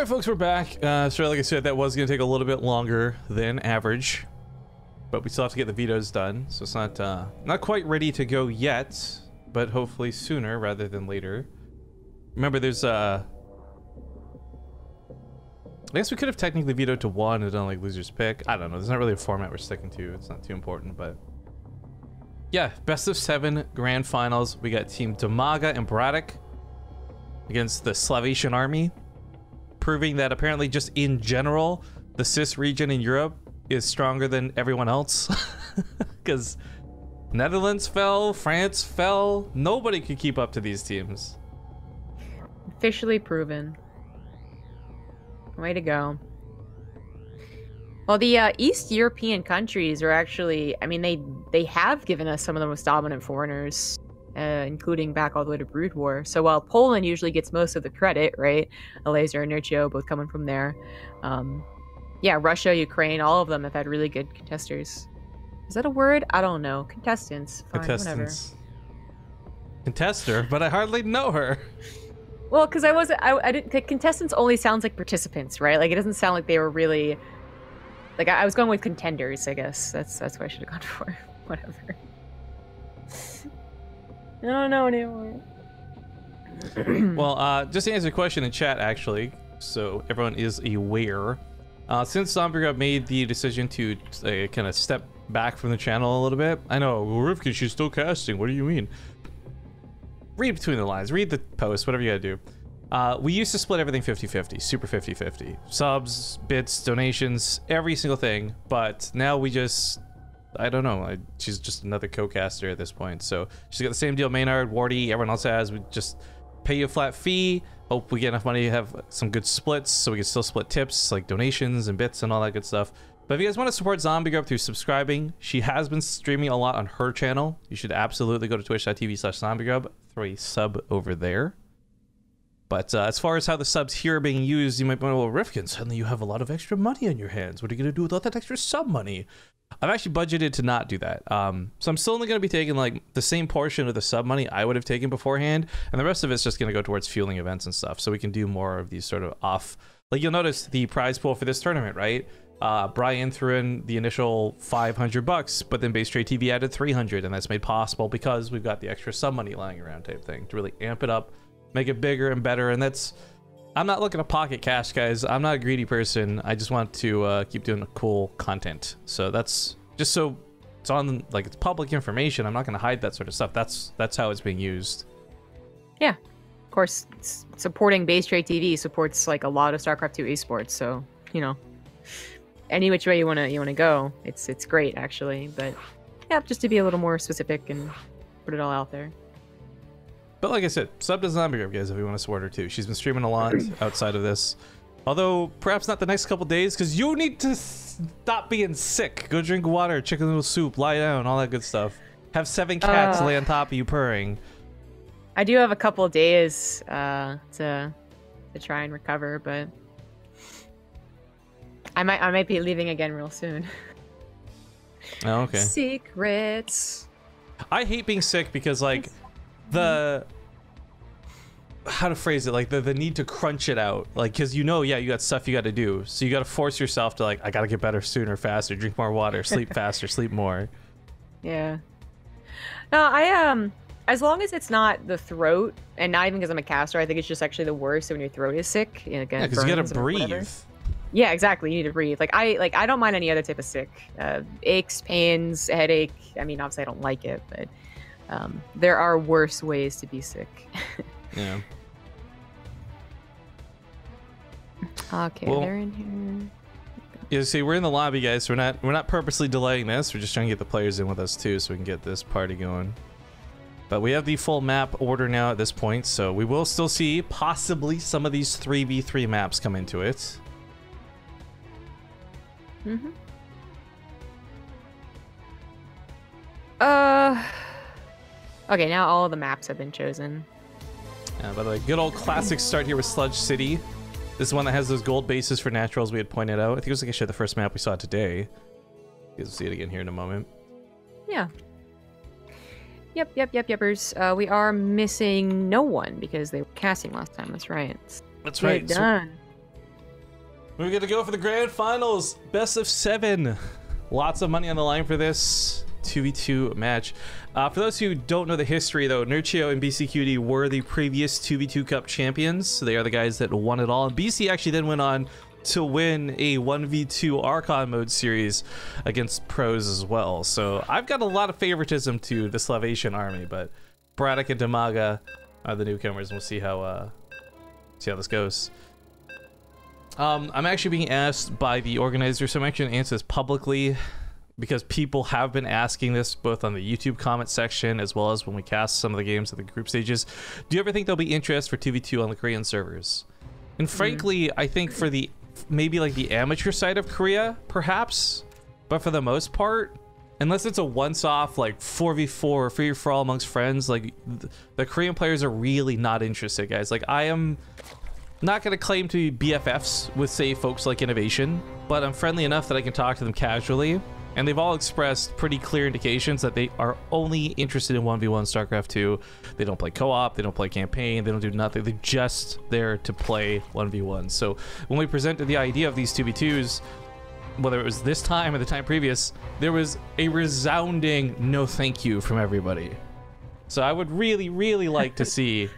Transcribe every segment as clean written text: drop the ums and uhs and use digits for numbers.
Alright folks, we're back. So like I said, that was going to take a little bit longer than average. But we still have to get the vetoes done. So it's not quite ready to go yet. But hopefully sooner rather than later. Remember, there's I guess we could have technically vetoed to 1 and done like loser's pick. I don't know. There's not really a format we're sticking to. It's not too important, but yeah, best of 7 grand finals. We got Team DIMAGA and BratOK against the Salvation Army, proving that apparently just in general, the CIS region in Europe is stronger than everyone else. Because Netherlands fell, France fell. Nobody could keep up to these teams. Officially proven. Way to go. Well, the East European countries are actually, I mean, they have given us some of the most dominant foreigners, including back all the way to Brood War. So while Poland usually gets most of the credit, right? Laser and Nerchio both coming from there. Yeah, Russia, Ukraine, all of them have had really good contesters. Is that a word? I don't know. Contestants. Fine, contestants. Contester, but I hardly know her. Well, because I didn't. Contestants only sounds like participants, right? Like it doesn't sound like they were really. Like I was going with contenders, I guess. That's what I should have gone for. Whatever. I don't know anymore. Well, just to answer the question in chat, actually, so everyone is aware, since Zombie made the decision to kind of step back from the channel a little bit, I know, well, Rivkin, she's still casting. What do you mean? Read between the lines. Read the post, whatever you gotta do. We used to split everything 50-50, super 50-50. Subs, bits, donations, every single thing. But now we just, I don't know. She's just another co-caster at this point. So she's got the same deal Maynard, Wardy, everyone else has. We just pay you a flat fee. Hope we get enough money to have some good splits so we can still split tips like donations and bits and all that good stuff. But if you guys want to support Zombie Grub through subscribing, she has been streaming a lot on her channel. You should absolutely go to twitch.tv/ZombieGrub, throw a sub over there. But as far as how the subs here are being used, you might be, well, Rifkin, suddenly you have a lot of extra money on your hands. What are you going to do with all that extra sub money? I've actually budgeted to not do that. So I'm still only going to be taking like the same portion of the sub money I would have taken beforehand. And the rest of it's just going to go towards fueling events and stuff. So we can do more of these sort of off. Like you'll notice the prize pool for this tournament, right? Brian threw in the initial $500, but then BaseTradeTV added 300, and that's made possible because we've got the extra sub money lying around type thing to really amp it up, make it bigger and better. And that's, I'm not looking to pocket cash, guys. I'm not a greedy person. I just want to keep doing cool content. So that's just so it's on, like, it's public information. I'm not going to hide that sort of stuff. That's how it's being used. Yeah, of course, supporting BaseTradeTV supports like a lot of StarCraft 2 esports. So you know, any which way you wanna go, it's great actually. But yeah, just to be a little more specific and put it all out there. But like I said, sub to Zombie Grub, guys, if you want to support her too. She's been streaming a lot outside of this. Although, perhaps not the next couple days, because you need to stop being sick. Go drink water, chicken noodle soup, lie down, all that good stuff. Have 7 cats lay on top of you purring. I do have a couple of days to try and recover, but I might be leaving again real soon. Oh, okay. Secrets. I hate being sick because, like, how to phrase it, like the need to crunch it out, like, because you know, yeah, you got stuff you got to do, so you got to force yourself to, like, I gotta get better sooner, faster, drink more water, sleep faster, sleep more. Yeah. No, I as long as it's not the throat, and not even because I'm a caster, I think it's just actually the worst when your throat is sick. Yeah, because you gotta breathe. Yeah, exactly. You need to breathe. Like I don't mind any other type of sick. Aches, pains, headache. I mean, obviously I don't like it, but there are worse ways to be sick. Yeah. Okay, well, they're in here. Yeah, see, we're in the lobby, guys. So we're not purposely delaying this. We're just trying to get the players in with us too, so we can get this party going. But we have the full map order now at this point, so we will still see possibly some of these 3v3 maps come into it. Mm-hmm. Okay, now all of the maps have been chosen. By the way, good old classic start here with Sludge City. This is one that has those gold bases for naturals we had pointed out. I think it was like I showed the first map we saw today. You guys will see it again here in a moment. Yeah. Yepers. We are missing no one because they were casting last time. That's right. That's right. Done. We're gonna go for the grand finals, best of 7. Lots of money on the line for this 2v2 match. For those who don't know the history, though, Nerchio and Beastyqt were the previous 2v2 Cup champions. So they are the guys that won it all. And BC actually then went on to win a 1v2 Archon mode series against pros as well. So I've got a lot of favoritism to the Salvation army, but BratOK and DIMAGA are the newcomers, and we'll see how this goes. I'm actually being asked by the organizer, so I'm actually going to answer this publicly because people have been asking this both on the YouTube comment section as well as when we cast some of the games at the group stages. Do you ever think there'll be interest for 2v2 on the Korean servers? And frankly, I think for the maybe like the amateur side of Korea, perhaps, but for the most part, unless it's a once-off like 4v4 or free-for-all amongst friends, like the Korean players are really not interested, guys. Like, I am not going to claim to be BFFs with, say, folks like Innovation, but I'm friendly enough that I can talk to them casually, and they've all expressed pretty clear indications that they are only interested in 1v1 StarCraft 2. They don't play co-op, they don't play campaign, they don't do nothing. They're just there to play 1v1. So when we presented the idea of these 2v2s, whether it was this time or the time previous, there was a resounding no thank you from everybody. So I would really, really like to see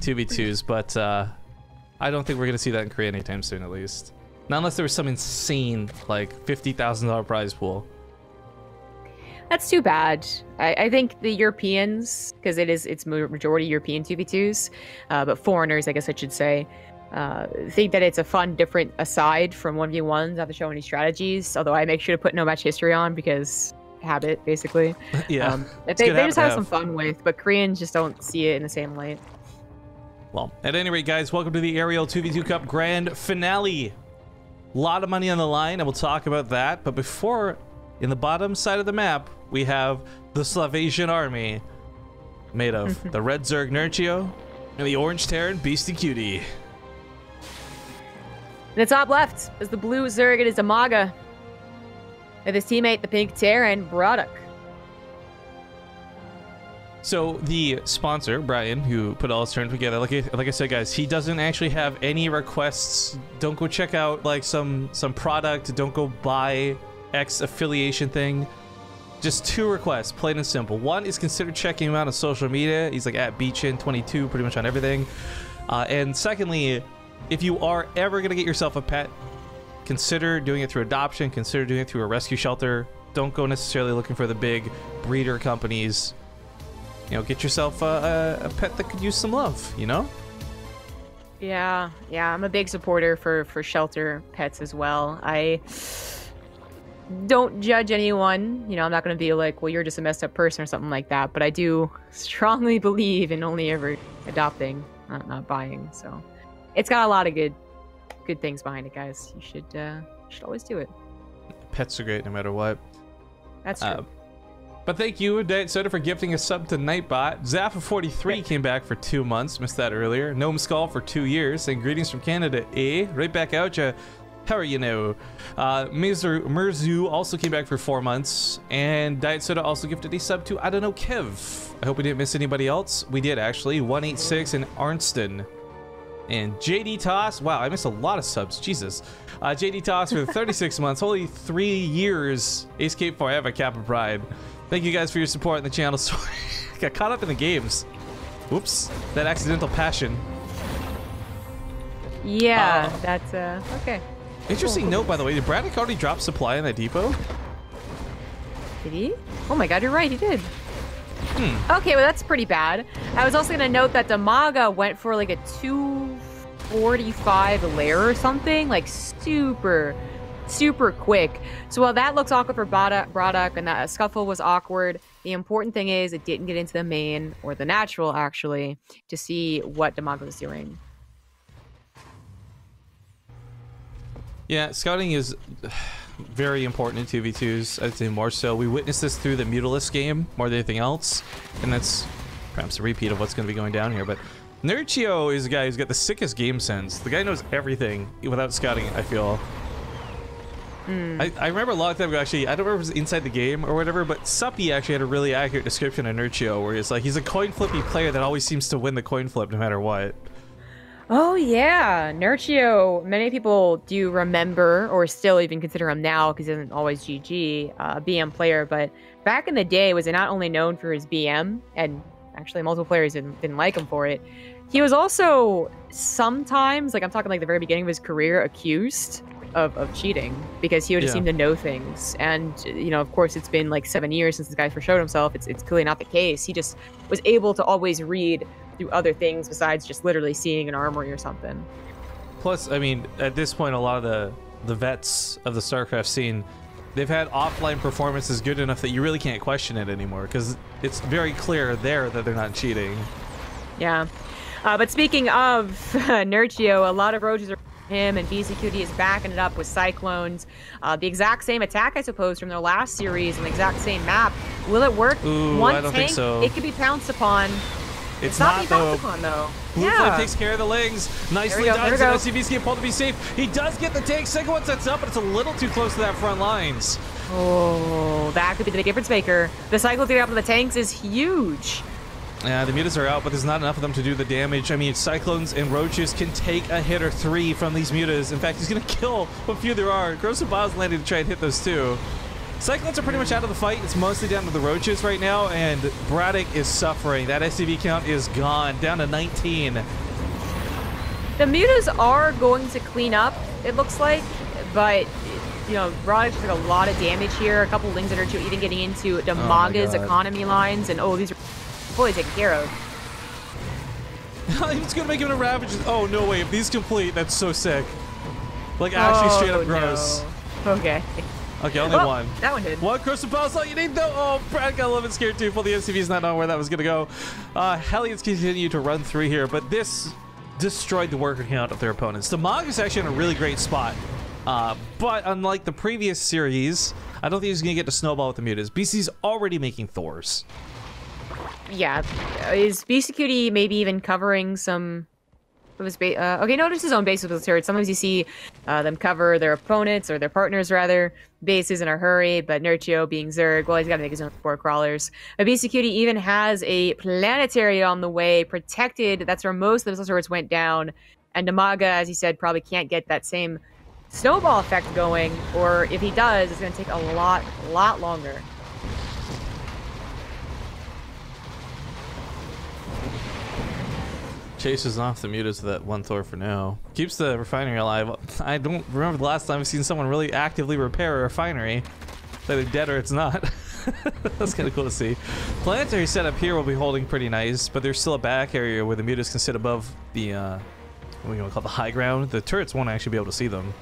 2v2s, but I don't think we're going to see that in Korea anytime soon, at least. Not unless there was some insane, like, $50,000 prize pool. That's too bad. I think the Europeans, because it's majority European 2v2s, but foreigners, I guess I should say, think that it's a fun, different aside from 1v1s, not to show any strategies, although I make sure to put no match history on because habit, basically. Yeah. They just have some fun with, but Koreans just don't see it in the same light. Well, at any rate, guys, welcome to the Aerial 2v2 Cup Grand Finale. A lot of money on the line, and we'll talk about that. But before, in the bottom side of the map, we have the Salvation army, made of the red Zerg Nerchio and the orange Terran Beastyqt. In the top left is the blue Zerg. It is DIMAGA. With his teammate, the pink Terran, BratOK. So the sponsor, Brian, who put all this tournament together, like I said, guys, he doesn't actually have any requests. Don't go check out like some product. Don't go buy X affiliation thing. Just 2 requests, plain and simple. One is consider checking him out on social media. He's like at Beachin22, pretty much on everything. And secondly, if you are ever gonna get yourself a pet, consider doing it through adoption. Consider doing it through a rescue shelter. Don't go necessarily looking for the big breeder companies. You know, get yourself a pet that could use some love, you know? Yeah, I'm a big supporter for shelter pets as well. I don't judge anyone. You know, I'm not going to be like, well, you're just a messed up person or something like that. But I do strongly believe in only ever adopting, not buying. So it's got a lot of good things behind it, guys. You should always do it. Pets are great no matter what. That's true. But thank you, Diet Soda, for gifting a sub to Nightbot. Zappa43 came back for 2 months. Missed that earlier. Gnome Skull for 2 years. And greetings from Canada, eh? Right back out ya. How are you now? Mirzu also came back for 4 months. And Diet Soda also gifted a sub to, I don't know, Kev. I hope we didn't miss anybody else. We did, actually. 186 in Arnston. And JD Toss. Wow, I missed a lot of subs. Jesus. JD Toss for 36 months. Holy 3 years. Ace Cape forever, Kappa Pride. Thank you guys for your support on the channel. Sorry, got caught up in the games. Oops, that accidental passion. Yeah, that's okay. Interesting note, by the way. Did BratOK already drop supply in that depot? Did he? Oh my god, you're right, he did. Okay, well that's pretty bad. I was also gonna note that DIMAGA went for like a 245 layer or something, like super quick. So while that looks awkward for BratOK and that scuffle was awkward, the important thing is it didn't get into the main or the natural actually to see what DIMAGA was doing. Yeah, scouting is very important in 2v2s. I'd say more so. We witnessed this through the Mutalisk game more than anything else, and that's perhaps a repeat of what's going to be going down here. But Nerchio is a guy who's got the sickest game sense. The guy knows everything without scouting, I feel. I remember a long time ago, actually, I don't remember if it was inside the game or whatever, but Suppy actually had a really accurate description of Nerchio, where he's like, he's a coin flippy player that always seems to win the coin flip no matter what. Oh yeah, Nerchio. Many people do remember, or still even consider him now, because he isn't always GG, a BM player. But back in the day, was not only known for his BM, and actually multiple players didn't like him for it. He was also sometimes, like I'm talking like the very beginning of his career, accused of cheating because he would just seem to know things. And you know, of course, it's been like 7 years since this guy first showed himself. It's clearly not the case. He just was able to always read through other things besides just literally seeing an armory or something. Plus, I mean, at this point, a lot of the vets of the StarCraft scene, they've had offline performances good enough that you really can't question it anymore because it's very clear there that they're not cheating. Yeah. But speaking of Nerchio, a lot of roaches are him, and Beastyqt is backing it up with Cyclones. The exact same attack, I suppose, from their last series on the exact same map. Will it work? Ooh, One I don't tank, think so. It could be pounced upon. It's not not, being pounced upon, though. Blue Flame takes care of the Lings. Nicely done. SCV's getting pulled to be safe. He does get the tank. Second one sets up, but it's a little too close to that front lines. Oh, that could be the big difference maker. The cycle to get up to the tanks is huge. Yeah, the mutas are out, but there's not enough of them to do the damage. I mean, Cyclones and Roaches can take a hit or 3 from these mutas. In fact, he's going to kill what few there are. Corsair Gear's landing to try and hit those too. Cyclones are pretty much out of the fight. It's mostly down to the Roaches right now, and BratOK is suffering. That SCV count is gone, down to 19. The mutas are going to clean up, it looks like, but you know, BratOK took a lot of damage here. A couple Lings that are even getting into DIMAGA's economy lines, and these are fully taken care of. He's gonna make him a Ravage. Oh no way! If these complete, that's so sick. Like actually straight up gross. No. Okay. Okay, only one. That one did. One Corsair Gear's all you need though. Oh, Brad got a little bit scared too. For the SCV's not knowing where that was gonna go. Hellions continue to run through here, but this destroyed the worker count of their opponents. The Mog is actually in a really great spot. But unlike the previous series, I don't think he's gonna get to snowball with the mutas. BC's already making Thors. Yeah, is Beastyqt maybe even covering some of his base? Okay, no, just his own bases with his turrets. Sometimes you see them cover their opponents, or their partners rather, bases in a hurry, but Nerchio being Zerg, well, he's got to make his own 4 crawlers. But Beastyqt even has a planetary on the way, protected. That's where most of the missile turrets went down. And DIMAGA, as he said, probably can't get that same snowball effect going, or if he does, it's going to take a lot longer. Chases off the mutas with that 1 Thor for now. Keeps the refinery alive. I don't remember the last time I've seen someone really actively repair a refinery. It's either dead or it's not. That's kind of cool to see. Planetary setup here will be holding pretty nice, but there's still a back area where the mutas can sit above the, what are we going to call the high ground? The turrets won't actually be able to see them.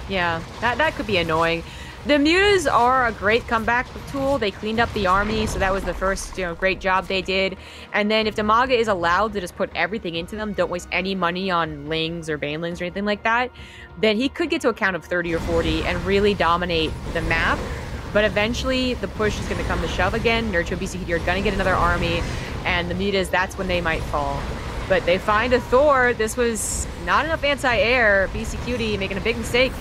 Yeah, that could be annoying. The mutas are a great comeback tool. They cleaned up the army, so that was the first, great job they did. And then if DIMAGA is allowed to just put everything into them, don't waste any money on Lings or Banelings or anything like that, then he could get to a count of 30 or 40 and really dominate the map. But eventually, the push is going to come to shove again. Nerchio and Beastyqt are going to get another army, and the mutas, that's when they might fall. But they find a Thor. This was not enough anti-air. Beastyqt making a big mistake.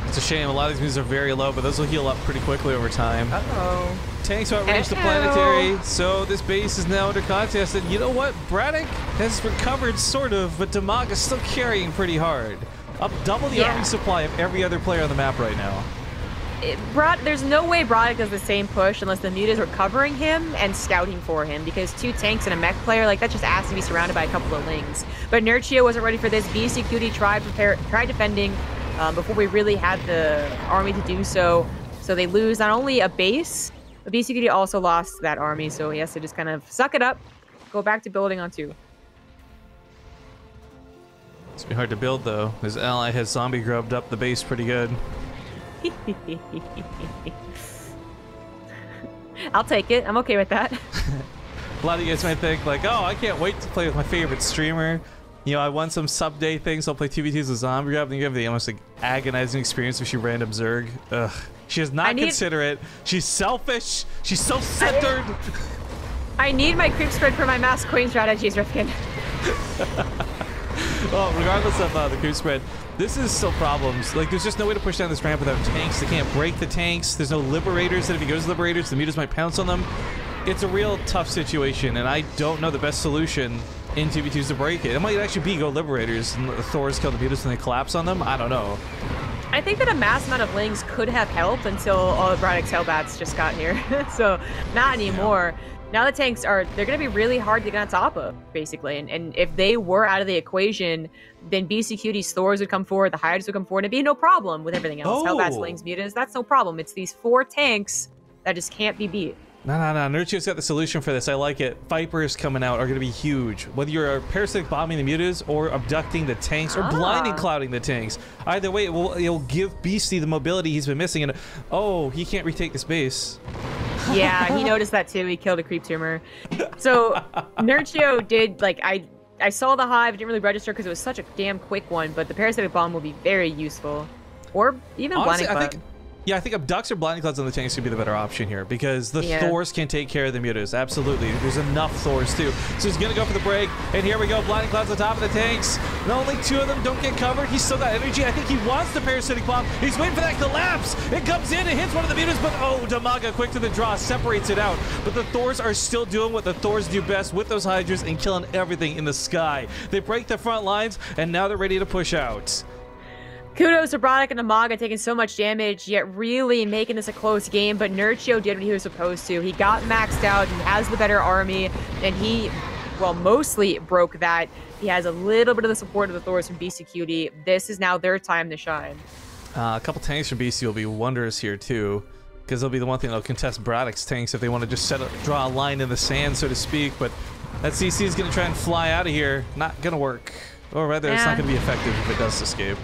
It's a shame. A lot of these mutas are very low, but those will heal up pretty quickly over time. Uh-oh. Tanks outrange the planetary, so this base is now under contest. And you know what? BratOK has recovered, sort of, but DIMAGA is still carrying pretty hard. Up double the army supply of every other player on the map right now. There's no way BratOK does the same push unless the mutas are covering him and scouting for him, because 2 tanks and a mech player, like, that just has to be surrounded by a couple of Lings. But Nerchio wasn't ready for this. Beastyqt tried defending before we really had the army to do so. So they lose not only a base, but Beastyqt also lost that army, so he has to just kind of suck it up, go back to building on 2. It's be hard to build though. His ally has zombie grubbed up the base pretty good. I'll take it. I'm okay with that. A lot of you guys might think like, oh, I can't wait to play with my favorite streamer. You know, I won some sub day things. I'll play 2v2s with zombie grab, and you have the almost like agonizing experience if she random Zerg. Ugh. She does not consider it. She's selfish. She's self-centered. I need my creep spread for my mass queen strategies, Rifkin. Well, regardless of the creep spread, this is still problems. Like, there's just no way to push down this ramp without tanks. They can't break the tanks. There's no liberators that if he goes to liberators, the mutas might pounce on them. it's a real tough situation, and I don't know the best solution in 2v2s to break it. It might actually be go Liberators and the Thors kill the mutas and they collapse on them. I don't know. I think that a mass amount of lings could have helped until all the BratOK Hellbats just got here. So not anymore. Yeah. Now the tanks they're going to be really hard to get on top of, basically. And if they were out of the equation, then Beastyqt's Thors would come forward, the Hydras would come forward, and it'd be no problem with everything else. Hellbats, lings, mutas, that's no problem. It's these 4 tanks that just can't be beat. No. Nerchio's got the solution for this. I like it. Vipers coming out are going to be huge. Whether you're parasitic bombing the mutas or abducting the tanks or blinding clouding the tanks. Either way, it'll give Beasty the mobility he's been missing. And oh, he can't retake this base. Yeah, he noticed that too. He killed a creep tumor. So Nerchio did, like, I saw the hive, didn't really register because it was such a damn quick one, but the parasitic bomb will be very useful. Or even honestly, blinding cloud. Yeah, I think abducts or blinding clouds on the tanks would be the better option here because the Thors can take care of the mutas. Absolutely. There's enough Thors too. So he's going to go for the break. And here we go. Blinding clouds on top of the tanks. And only 2 of them don't get covered. He's still got energy. I think he wants the parasitic bomb. He's waiting for that collapse. It comes in. It hits one of the mutas. But oh, DIMAGA quick to the draw. Separates it out. But the Thors are still doing what the Thors do best with those Hydras and killing everything in the sky. They break the front lines and now they're ready to push out. Kudos to BratOK and DIMAGA taking so much damage, yet really making this a close game, but Nerchio did what he was supposed to. He got maxed out, he has the better army, and he, well, mostly broke that. He has a little bit of the support of the Thors from Beastyqt. This is now their time to shine. A couple tanks from BC will be wonders here, too, because they'll be the one thing that'll contest BratOK's tanks if they want to just draw a line in the sand, so to speak, but that CC is going to try and fly out of here. Not going to work. Or rather, it's not going to be effective if it does escape.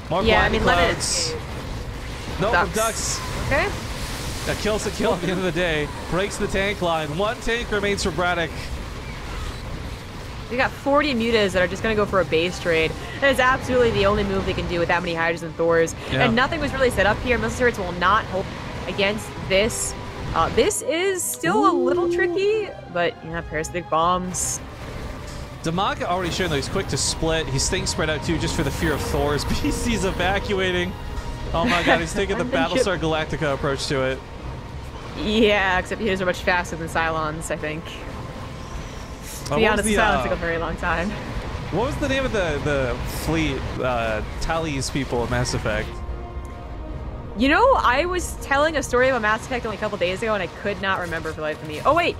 More blinding clouds. No, ducks. Okay. That kills the kill at the end of the day. Breaks the tank line. 1 tank remains for BratOK. We got 40 mutas that are just going to go for a base trade. That is absolutely the only move they can do with that many Hydras and Thors. Yeah. And nothing was really set up here. Missile turrets will not hold against this. This is still a little tricky, but yeah, parasitic bombs. DIMAGA already showing that he's quick to split. He's staying spread out too just for the fear of Thors. BC's evacuating. Oh my god, he's taking the Battlestar Galactica approach to it. Yeah, except his are much faster than Cylons, I think. To be honest, Cylons took a very long time. What was the name of the fleet, Tally's people of Mass Effect? You know, I was telling a story about Mass Effect only a couple days ago and I could not remember for the life of me. Oh wait!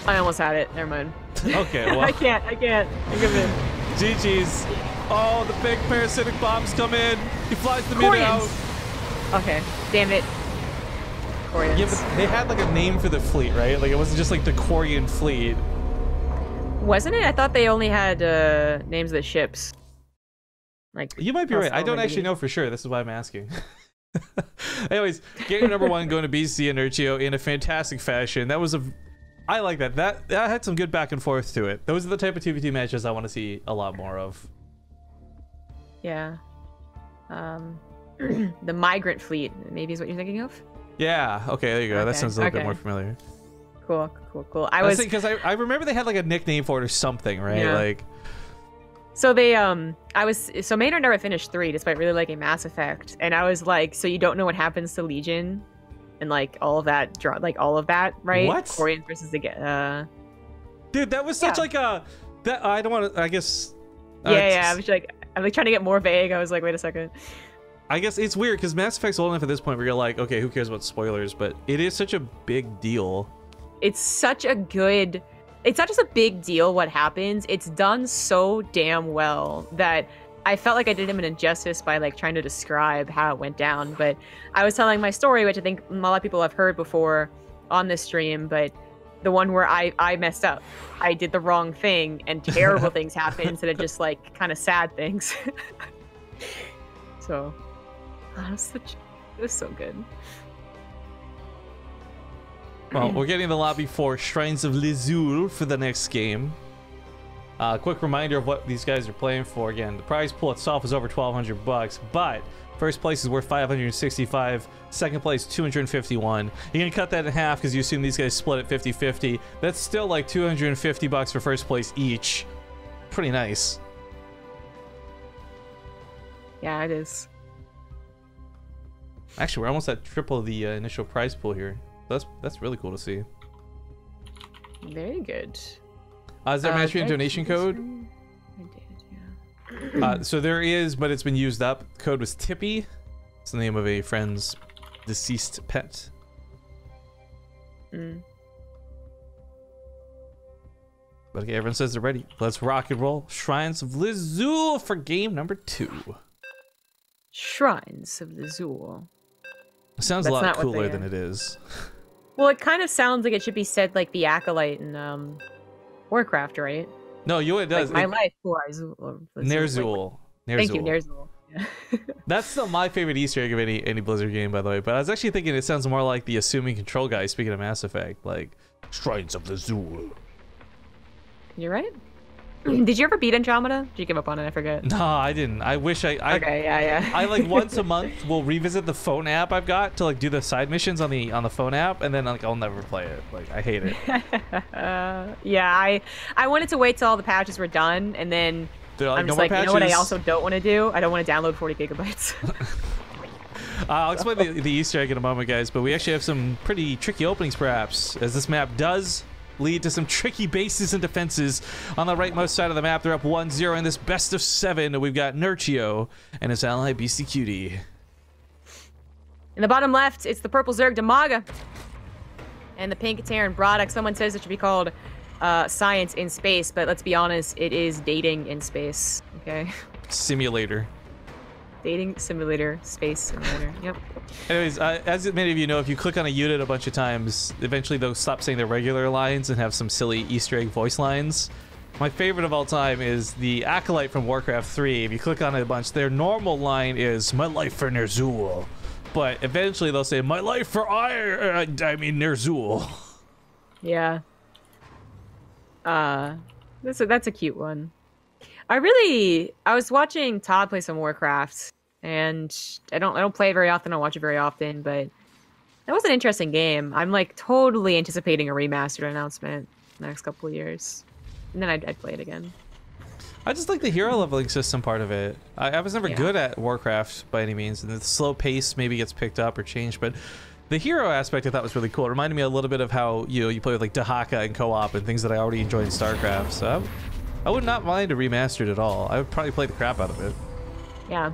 I almost had it. Never mind. Okay, well. I can't. Give it. GG's. Oh, the big parasitic bombs come in. He flies the muta out. Okay, damn it. Corians. Yeah, but they had like a name for the fleet, right? Like it wasn't just like the Corian fleet. Wasn't it? I thought they only had names of the ships. Like you might be right. I don't actually know for sure. This is why I'm asking. Anyways, game number 1 going to BC and Nerchio in a fantastic fashion. That was I like that. That had some good back and forth to it. Those are the type of 2v2 matches I want to see a lot more of. Yeah. The migrant fleet, maybe is what you're thinking of? Yeah. Okay, there you go. Okay. That sounds a little bit more familiar. Cool. I was because I remember they had like a nickname for it or something, right? Yeah. Like. So they so Maynard never finished 3 despite really liking Mass Effect, and I was like, so you don't know what happens to Legion? And like all of that, right? What? Corians versus the dude, that was such like a I don't want to. I guess. Yeah. I'm like trying to get more vague. I was like, wait a second. I guess it's weird because Mass Effect's old enough at this point where you're like, okay, who cares about spoilers? But it is such a big deal. It's not just a big deal what happens. It's done so damn well that I felt like I did him an injustice by like trying to describe how it went down, but I was telling my story, which I think a lot of people have heard before on this stream, but the one where I messed up. I did the wrong thing and terrible things happened instead of just like kind of sad things. So, it was so good. Well, we're getting the lobby for Shrines of Lizul for the next game. Quick reminder of what these guys are playing for. Again, the prize pool itself is over $1,200, but first place is worth 565, second place 251. You're gonna cut that in half because you assume these guys split it 50-50. That's still like $250 for first place each. Pretty nice. Yeah, it is. Actually, we're almost at triple the initial prize pool here. That's really cool to see. Very good. Is there matching donation code? I did, yeah. So there is, but it's been used up. The code was Tippy. It's the name of a friend's deceased pet. Mm. But okay, everyone says they're ready. Let's rock and roll. Shrines of Lizul for game number 2. Shrines of Lizul. It sounds a lot cooler than it is. Well, it kind of sounds like it should be said like the Acolyte in Warcraft, right? No, you know what it does? Like, my life for Azul. Nerchio. Thank you, Nerchio. Yeah. That's still my favorite Easter egg of any Blizzard game, by the way. But I was actually thinking it sounds more like the assuming control guy speaking of Mass Effect, like Shrines of Lizul. You're right. Did you ever beat Andromeda? Did you give up on it? I forget. No, I didn't. I wish I okay, yeah. I like once a month will revisit the phone app I've got to like do the side missions on the phone app, and then like I'll never play it. Like I hate it. Yeah, I wanted to wait till all the patches were done, and then I'm just like, you know what I also don't want to do? I don't want to download 40 gigabytes. I'll explain the Easter egg in a moment, guys, but we actually have some pretty tricky openings, perhaps, as this map does lead to some tricky bases and defenses. On the rightmost side of the map, they're up 1-0 in this best of 7. We've got Nerchio and his ally Beastyqt. In the bottom left, it's the purple Zerg DIMAGA and the pink Terran BratOK. Someone says it should be called science in space, but let's be honest, it is dating in space. Okay. Simulator. Dating simulator, space simulator. Yep. Anyways, as many of you know, if you click on a unit a bunch of times, eventually they'll stop saying their regular lines and have some silly Easter egg voice lines. My favorite of all time is the Acolyte from Warcraft 3. If you click on it a bunch, their normal line is "My life for Ner'zhul," but eventually they'll say "My life for Ner'zhul." Yeah. That's a cute one. I was watching Todd play some Warcraft, and I don't play it very often. I don't watch it very often, but that was an interesting game. I'm like totally anticipating a remastered announcement in the next couple of years, and then I'd play it again. I just like the hero leveling system part of it. I was never good at Warcraft by any means, and the slow pace maybe gets picked up or changed, but the hero aspect I thought was really cool. It reminded me a little bit of how you play with like DIMAGA and co-op and things that I already enjoyed in StarCraft. So I would not mind a remastered at all. I would probably play the crap out of it. Yeah.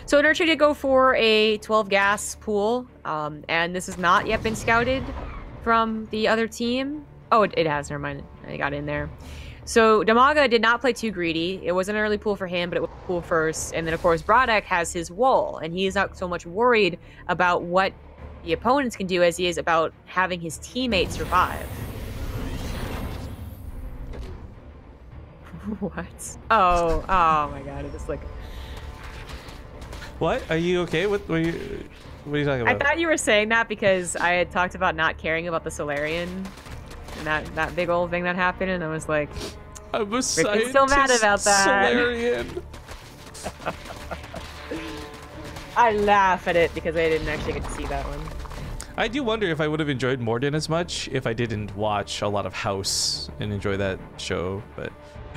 So Nerchio did go for a 12 gas pool, and this has not yet been scouted from the other team. Oh, it has. Never mind. I got in there. So DIMAGA did not play too greedy. It was an early pool for him, but it was pool first. And then, of course, BratOK has his wall, and he is not so much worried about what the opponents can do as he is about having his teammates survive. What? Oh my god, it just like... What? Are you okay? What are you talking about? I thought you were saying that because I had talked about not caring about the Solarian and that big old thing that happened, and I was like, I'm a scientist, still mad about that. Solarian. I laugh at it because I didn't actually get to see that one. I do wonder if I would have enjoyed Morden as much if I didn't watch a lot of House and enjoy that show. But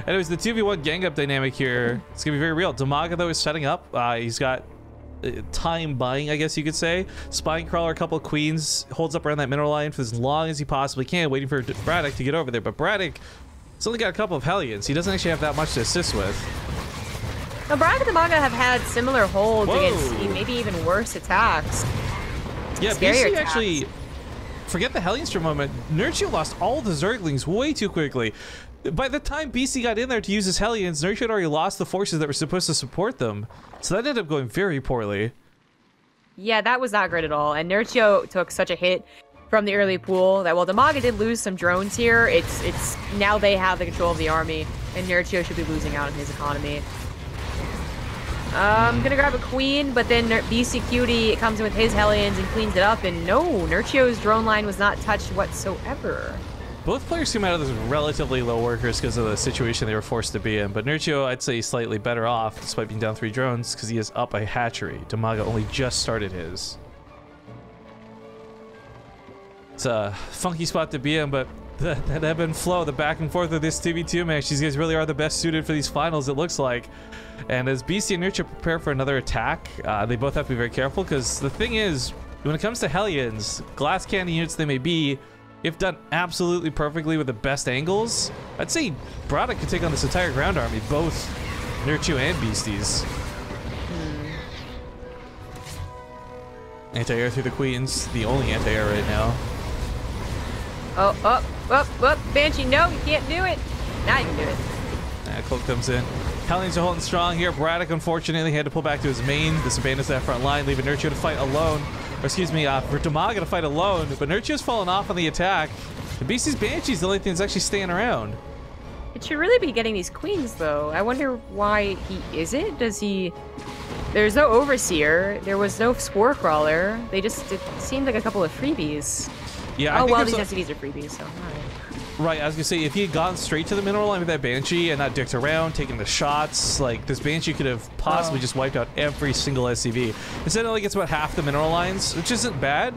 anyways, the 2v1 gang up dynamic here, it's gonna be very real. DIMAGA though is setting up. He's got time buying, I guess you could say. Spine Crawler, a couple of queens, holds up around that mineral line for as long as he possibly can, waiting for BratOK to get over there. But BratOK has only got a couple of Hellions. He doesn't actually have that much to assist with. Now, BratOK and DIMAGA have had similar holds against maybe even worse attacks. Yeah, BC actually, forget the Hellions for a moment. Nerchio lost all the Zerglings way too quickly. By the time BC got in there to use his Hellions, Nerchio had already lost the forces that were supposed to support them. So that ended up going very poorly. Yeah, that was not great at all. And Nerchio took such a hit from the early pool that while DIMAGA did lose some drones here, it's now they have the control of the army, and Nerchio should be losing out on his economy. I'm gonna grab a queen, but then Beastyqt comes in with his Hellions and cleans it up, and no, Nerchio's drone line was not touched whatsoever. Both players came out of this relatively low workers because of the situation they were forced to be in, but Nerchio, I'd say, slightly better off despite being down 3 drones because he is up a hatchery. DIMAGA only just started his. It's a funky spot to be in, but that ebb and flow, the back and forth of this 2v2 match, these guys really are the best suited for these finals, it looks like. And as BC and Nerchio prepare for another attack, they both have to be very careful because the thing is, when it comes to Hellions, glass cannon units they may be, if done absolutely perfectly with the best angles, I'd say BratOK could take on this entire ground army, both Nerchio and Beasties. Anti-air through the queens, the only anti-air right now. Oh, Banshee, no, you can't do it. Now you can do it. Cloak comes in. Hellions are holding strong here. BratOK, unfortunately, had to pull back to his main. This abandons that front line, leaving Nerchio to fight alone. Or excuse me, for DIMAGA to fight alone. But Nerchio's fallen off on the attack. The Beastie's Banshee's the only thing that's actually staying around. It should really be getting these queens, though. I wonder why he isn't. Does he... There's no Overseer. There was no Spore Crawler. It seemed like a couple of freebies. Yeah, oh, well, these SCVs are freebies, so... Right, I was gonna say, if he had gone straight to the mineral line with that Banshee and not dicked around, taking the shots, like, this Banshee could have possibly just wiped out every single SCV. Instead, it only gets about half the mineral lines, which isn't bad.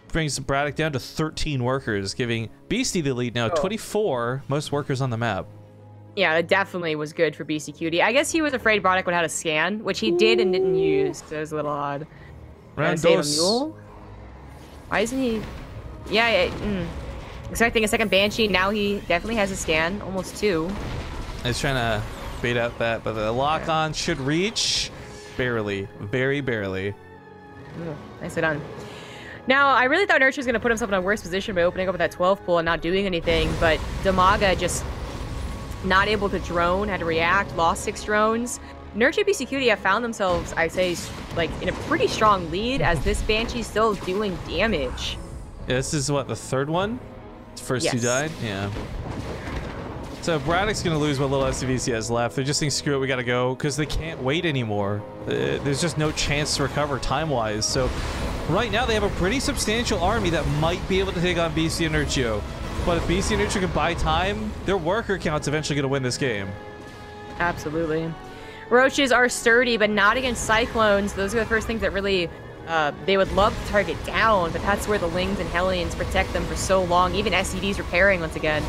Brings BratOK down to 13 workers, giving Beastie the lead now, 24 most workers on the map. Yeah, that definitely was good for Beastyqt. I guess he was afraid BratOK would have a scan, which he did and didn't use, so it was a little odd. Save a mule? Why isn't he... Yeah, expecting a second Banshee, now he definitely has a scan, almost 2. He's trying to bait out that, but the lock-on should reach. Barely. Very barely. Ooh, nicely done. Now, I really thought Nerchio was going to put himself in a worse position by opening up with that 12 pull and not doing anything, but DIMAGA just not able to drone, had to react, lost 6 drones. Nerchio and Beastyqt have found themselves, I say, like, in a pretty strong lead as this Banshee's still doing damage. Yeah, this is, what, the third one? First yes. 2 died? Yeah. So BratOK's going to lose what little SCVs he has left. They're just saying, screw it, we got to go, because they can't wait anymore. There's just no chance to recover time-wise. So right now they have a pretty substantial army that might be able to take on Beastie and Nerchio. But if Beastie and Nerchio can buy time, their worker count's eventually going to win this game. Absolutely. Roaches are sturdy, but not against Cyclones. Those are the first things that really... they would love to target down, but that's where the Lings and Hellions protect them for so long. Even SCV's repairing once again.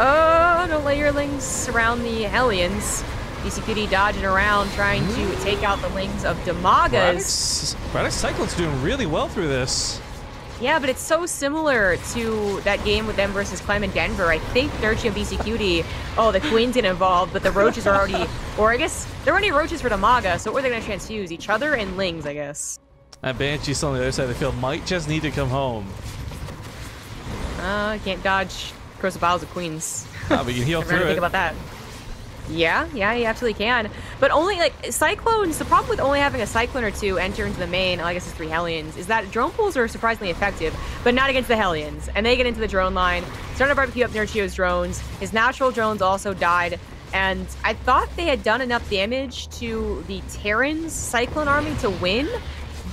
Oh, don't let your Lings surround the Hellions. Beastyqt dodging around, trying to take out the Lings of DIMAGA's. BratOK's Cyclone's doing really well through this. Yeah, but it's so similar to that game with them versus Clem and Denver. I think Nerchio and Beastyqt, oh, the Queen's get involved, but the Roaches are already, or I guess they're already Roaches for DIMAGA, so what are they going to transfuse? Each other and Lings, I guess. That Banshee still on the other side of the field might just need to come home. Can't dodge Corsair Gear of Queens. But you can heal through it. Think about that. Yeah, you absolutely can. But only, like, Cyclones, the problem with only having a Cyclone or 2 enter into the main, I guess it's 3 Hellions, is that drone pulls are surprisingly effective, but not against the Hellions. And they get into the drone line, starting to barbecue up Nerchio's drones. His natural drones also died, and I thought they had done enough damage to the Terran's Cyclone army to win.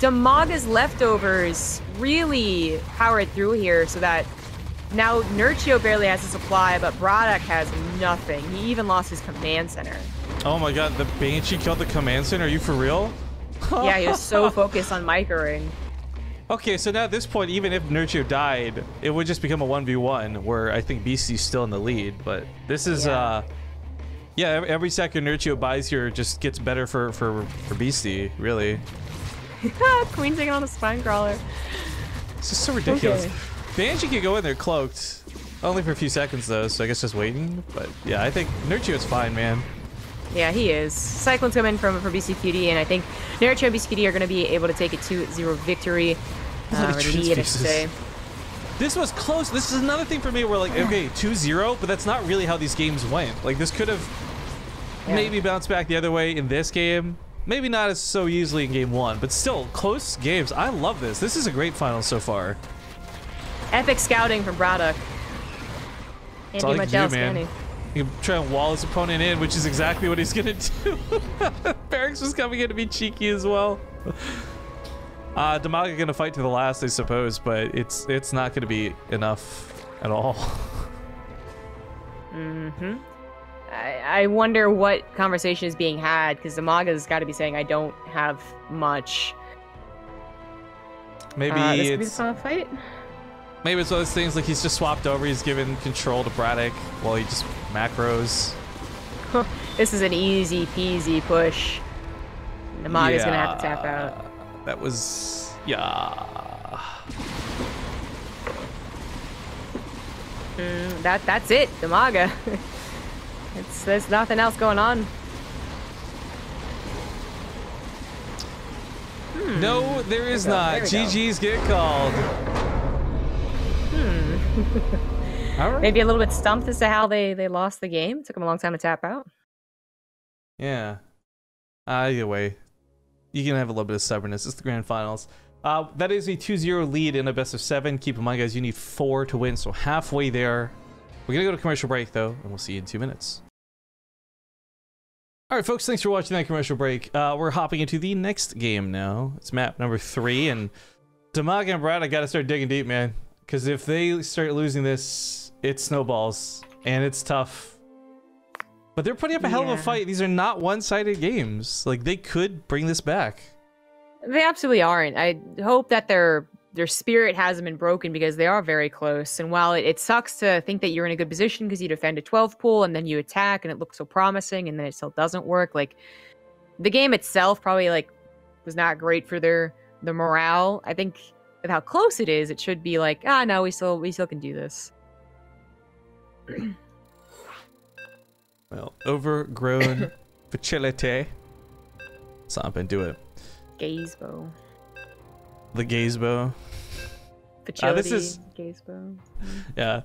DIMAGA's leftovers really powered through here so that now Nerchio barely has a supply, but BratOK has nothing. He even lost his command center. Oh my god, the Banshee killed the command center? Are you for real? Yeah, he was so focused on microing. Okay, so now at this point, even if Nerchio died, it would just become a 1v1, where I think Beastie's still in the lead. But this is, yeah, every second Nerchio buys here just gets better for Beastie, really. Queen taking on a spine crawler. It's just so ridiculous. Okay. Banshee could go in there cloaked. Only for a few seconds, though, so I guess just waiting. But yeah, I think Nerchio's fine, man. Yeah, he is. Cyclone's coming for Beastyqt, and I think Nerchio and Beastyqt are going to be able to take a 2-0 victory. This was close. This is another thing for me where, like, okay, 2-0, but that's not really how these games went. Like, this could have maybe bounced back the other way in this game. Maybe not as so easily in game 1, but still, close games. I love this. This is a great final so far. Epic scouting from BratOK. That's all he can do, man. He can try and wall his opponent in, which is exactly what he's gonna do. Barracks was coming in to be cheeky as well. DIMAGA gonna fight to the last, I suppose, but it's not gonna be enough at all. I wonder what conversation is being had, because DIMAGA's got to be saying, I don't have much. Maybe this could be the final fight? Maybe it's one of those things like he's just swapped over, he's given control to BratOK while he just macros. This is an easy peasy push. DIMAGA's gonna have to tap out. That was, yeah. That's it, DIMAGA. There's nothing else going on. No, there is not. GG's get called. All right. Maybe a little bit stumped as to how they lost the game. It took them a long time to tap out. Yeah. Either way, you can have a little bit of stubbornness. It's the grand finals. That is a 2-0 lead in a best of 7. Keep in mind, guys, you need 4 to win, so halfway there. We're going to go to commercial break, though, and we'll see you in 2 minutes. All right, folks, thanks for watching that commercial break. We're hopping into the next game now. It's map number 3, and DIMAGA and BratOK got to start digging deep, man. Because if they start losing this, it snowballs, and it's tough. But they're putting up a hell of a fight. These are not one-sided games. Like, they could bring this back. They absolutely aren't. I hope that their spirit hasn't been broken, because they are very close. And while it sucks to think that you're in a good position because you defend a 12 pool and then you attack and it looks so promising and then it still doesn't work, like, the game itself probably, like, was not great for the morale. I think with how close it is, it should be like, no, we still can do this. Well, overgrown facility. Stop and do it. Gazebo. The Gazebo. Facility, this is Gazebo. Yeah.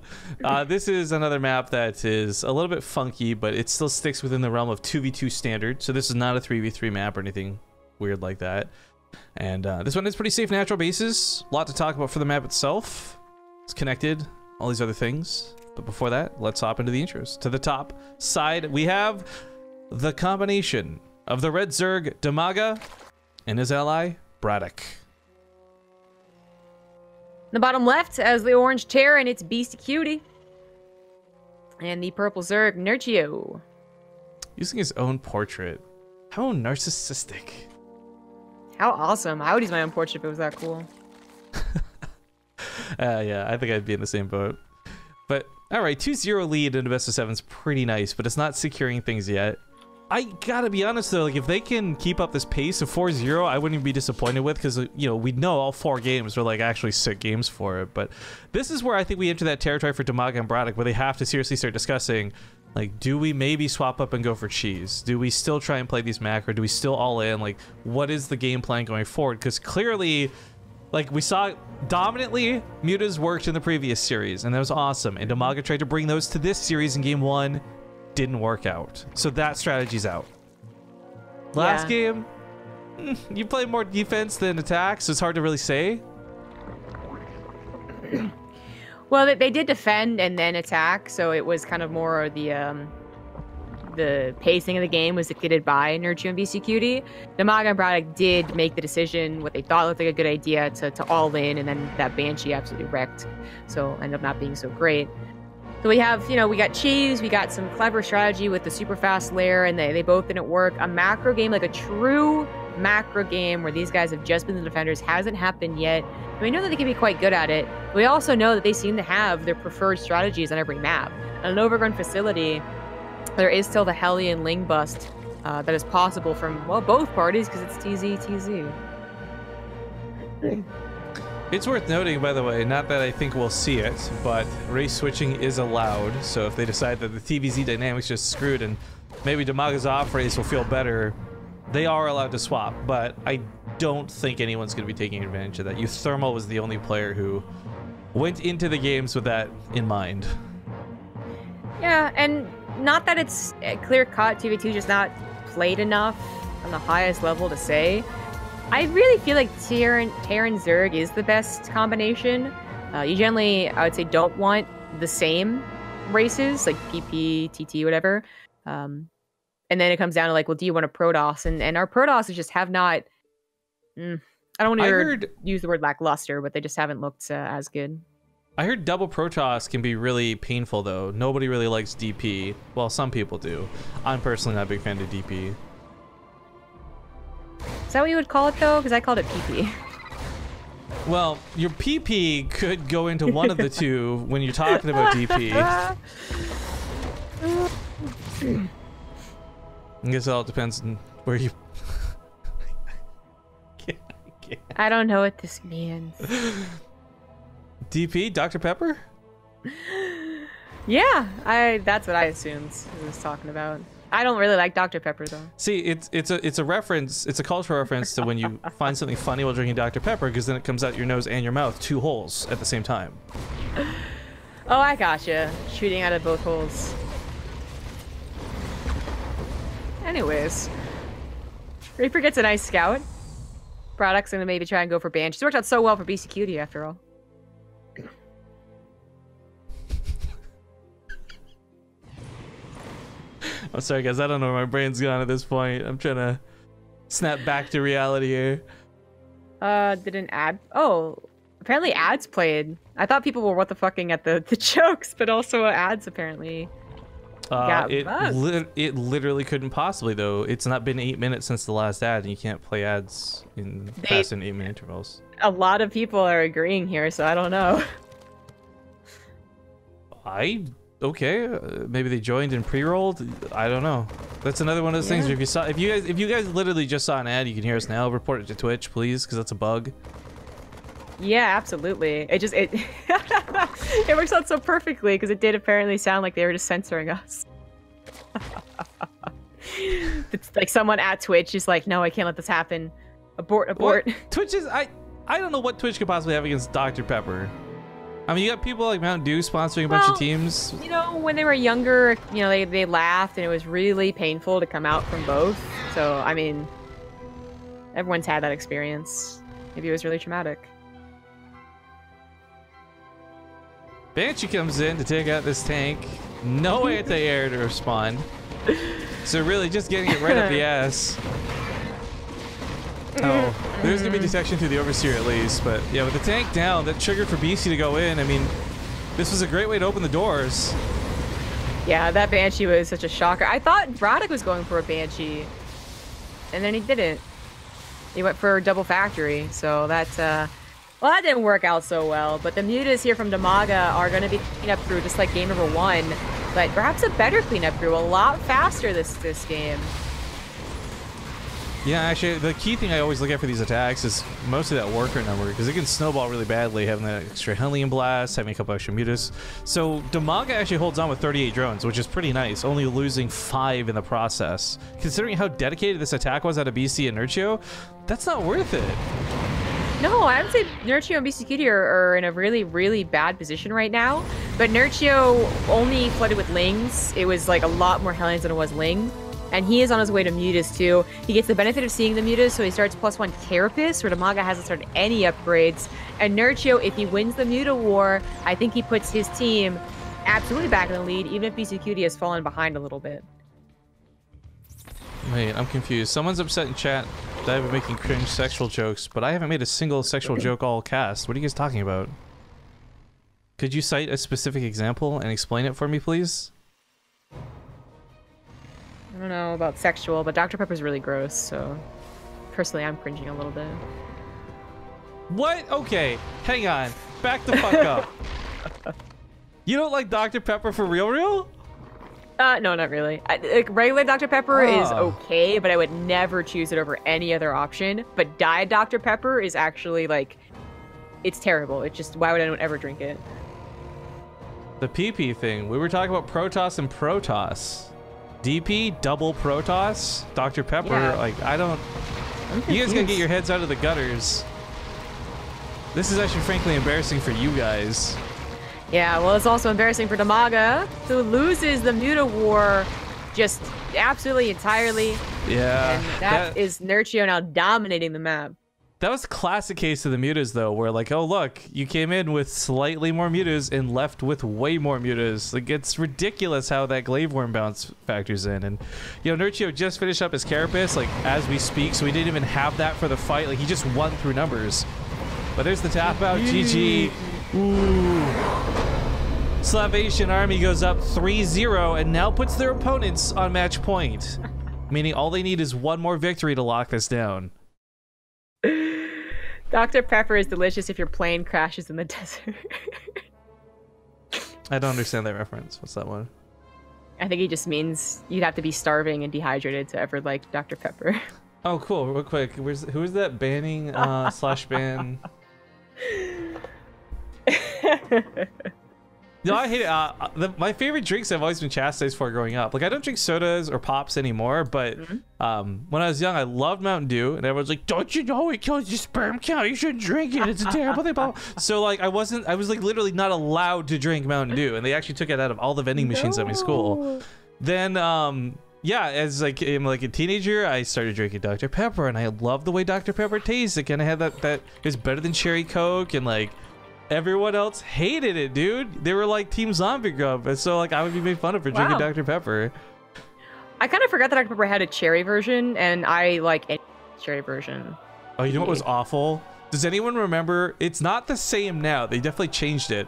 This is another map that is a little bit funky, but it still sticks within the realm of 2v2 standard. So this is not a 3v3 map or anything weird like that. And this one is pretty safe natural bases. A lot to talk about for the map itself. It's connected, all these other things. But before that, let's hop into the intros. To the top side, we have the combination of the red Zerg DIMAGA and his ally BratOK. The bottom left has the orange Terror and its Beastyqt. And the purple Zerg Nerchio. Using his own portrait. How narcissistic. How awesome. I would use my own portrait if it was that cool. Yeah, I think I'd be in the same boat. But, alright, 2-0 lead in the best of 7 is pretty nice, but it's not securing things yet. I gotta be honest though, like, if they can keep up this pace of 4-0, I wouldn't be disappointed with, because, you know, we know all 4 games are, like, actually sick games for it. But this is where I think we enter that territory for DIMAGA and BratOK, where they have to seriously start discussing, like, do we maybe swap up and go for cheese? Do we still try and play these macro? Do we still all in? Like, what is the game plan going forward? Because clearly, like, we saw dominantly, mutas worked in the previous series, and that was awesome. And DIMAGA tried to bring those to this series in game 1. Didn't work out. So that strategy's out. Last game, you play more defense than attack, so it's hard to really say. Well, they did defend and then attack, so it was kind of more the pacing of the game was dictated by Nerchio and Beastyqt. DIMAGA and BratOK did make the decision, what they thought looked like a good idea, to all in, and then that Banshee absolutely wrecked, so ended up not being so great. So we have, you know, we got cheese, we got some clever strategy with the super fast lair, and they both didn't work. A macro game, like a true macro game where these guys have just been the defenders, hasn't happened yet. And we know that they can be quite good at it. But we also know that they seem to have their preferred strategies on every map. On an overgrown facility, there is still the Hellion Ling bust that is possible from, well, both parties, because it's TZ. It's worth noting, by the way, not that I think we'll see it, but race switching is allowed. So if they decide that the TVZ dynamics just screwed and maybe DIMAGA's off race will feel better, they are allowed to swap. But I don't think anyone's going to be taking advantage of that. Euthermal was the only player who went into the games with that in mind. Yeah, and not that it's clear-cut, TV2 just not played enough on the highest level to say. I really feel like Terran Zerg is the best combination. You generally, I would say, don't want the same races, like PP, TT, whatever. And then it comes down to, like, well, do you want a Protoss? And our Protosses just have not... I don't want to use the word lackluster, but they just haven't looked as good. I heard double Protoss can be really painful, though. Nobody really likes DP. Well, some people do. I'm personally not a big fan of DP. Is that what you would call it, though? Because I called it PP. Well, your PP could go into one of the two when you're talking about DP. I guess it all depends on where you... I don't know what this means. DP? Dr. Pepper? Yeah, that's what I assumed he was talking about. I don't really like Dr. Pepper though. See, it's a reference. It's a cultural reference to when you find something funny while drinking Dr. Pepper, because then it comes out your nose and your mouth, 2 holes at the same time. Oh, I gotcha. Shooting out of both holes. Anyways, Reaper gets a nice scout. BratOK's gonna maybe try and go for Banshee. It's worked out so well for Beastyqt after all. I'm sorry, guys. I don't know where my brain's gone at this point. I'm trying to snap back to reality here. Did an ad? Oh, apparently ads played. I thought people were what the fucking at the jokes, but also ads apparently. It literally couldn't possibly though. It's not been 8 minutes since the last ad, and you can't play ads in fast and 8-minute intervals. A lot of people are agreeing here, so I don't know. Okay, maybe they joined and pre-rolled. I don't know. That's another one of those things where if you guys literally just saw an ad, you can hear us now. Report it to Twitch, please, because that's a bug. Yeah, absolutely. It works out so perfectly because it did apparently sound like they were just censoring us. It's like someone at Twitch is like, no, I can't let this happen. Abort. What? Twitch is I don't know what Twitch could possibly have against Dr. Pepper. I mean, you got people like Mountain Dew sponsoring a bunch of teams. You know, when they were younger, you know, they laughed and it was really painful to come out from both. So, I mean, everyone's had that experience. Maybe it was really traumatic. Banshee comes in to take out this tank. No anti-air to respond. So really just getting it right up the ass. Oh, there's gonna be detection through the Overseer at least, but yeah, with the tank down, that triggered for BC to go in. I mean, this was a great way to open the doors. Yeah, that Banshee was such a shocker. I thought BratOK was going for a Banshee, and then he didn't. He went for double factory, so that's well, that didn't work out so well. But the mutas here from DIMAGA are going to be cleanup crew just like game number 1, but perhaps a better cleanup crew, a lot faster this game. Yeah, actually, the key thing I always look at for these attacks is mostly that worker number, because it can snowball really badly, having that extra Hellion Blast, having a couple extra mutas. So DIMAGA actually holds on with 38 drones, which is pretty nice, only losing 5 in the process. Considering how dedicated this attack was out of BC and Nerchio, that's not worth it. No, I would say Nerchio and Beastyqt are in a really, really bad position right now. But Nerchio only flooded with Lings. It was like a lot more Hellions than it was Ling. And he is on his way to Mutas too. He gets the benefit of seeing the Mutas, so he starts +1 Carapace, where DIMAGA hasn't started any upgrades. And Nerchio, if he wins the Muta War, I think he puts his team absolutely back in the lead, even if Beastyqt has fallen behind a little bit. Wait, I'm confused. Someone's upset in chat that I've been making cringe sexual jokes, but I haven't made a single sexual joke all cast. What are you guys talking about? Could you cite a specific example and explain it for me, please? I don't know about sexual, but Dr. Pepper's really gross, so personally I'm cringing a little bit. What? Okay, hang on. Back the fuck up. You don't like Dr. Pepper for real? No, not really. Like, regular Dr. Pepper is okay, but I would never choose it over any other option. But Diet Dr. Pepper is actually, like, it's terrible. It's just, why would anyone ever drink it? The PP thing. We were talking about Protoss and Protoss. DP, double Protoss, Dr. Pepper, Yeah. like, I don't... You guys gotta get your heads out of the gutters. This is actually frankly embarrassing for you guys. Yeah, well, it's also embarrassing for DIMAGA, who loses the Muta War just absolutely entirely. Yeah. And that is Nerchio now dominating the map. That was a classic case of the mutas, though, where like, oh look, you came in with slightly more mutas and left with way more mutas. Like, it's ridiculous how that glaive worm bounce factors in. And you know, Nerchio just finished up his carapace like as we speak, so he didn't even have that for the fight. Like, he just won through numbers. But there's the tap out. GG. Ooh. Slavation Army goes up 3-0 and now puts their opponents on match point, meaning all they need is one more victory to lock this down. Dr. Pepper is delicious if your plane crashes in the desert. I don't understand that reference. What's that one? I think he just means you'd have to be starving and dehydrated to ever like Dr. Pepper. Oh, cool. Real quick, who is that banning slash ban? No, I hate it. My favorite drinks I've always been chastised for growing up. Like, I don't drink sodas or pops anymore, but when I was young, I loved Mountain Dew, and everyone's like, "Don't you know it kills your sperm count? You shouldn't drink it. It's a terrible thing." So like, I was like literally not allowed to drink Mountain Dew, and they actually took it out of all the vending machines at my school. Then yeah, as like I'm like a teenager, I started drinking Dr. Pepper, and I love the way Dr. Pepper tastes. It kind of had that is better than cherry Coke, and like. Everyone else hated it, dude. They were like Team Zombie Grub, and so like I would be made fun of for drinking Dr. Pepper. I kind of forgot that Dr. Pepper had a cherry version, and I like any cherry version. Oh, you know what was awful? Does anyone remember? It's not the same now. They definitely changed it.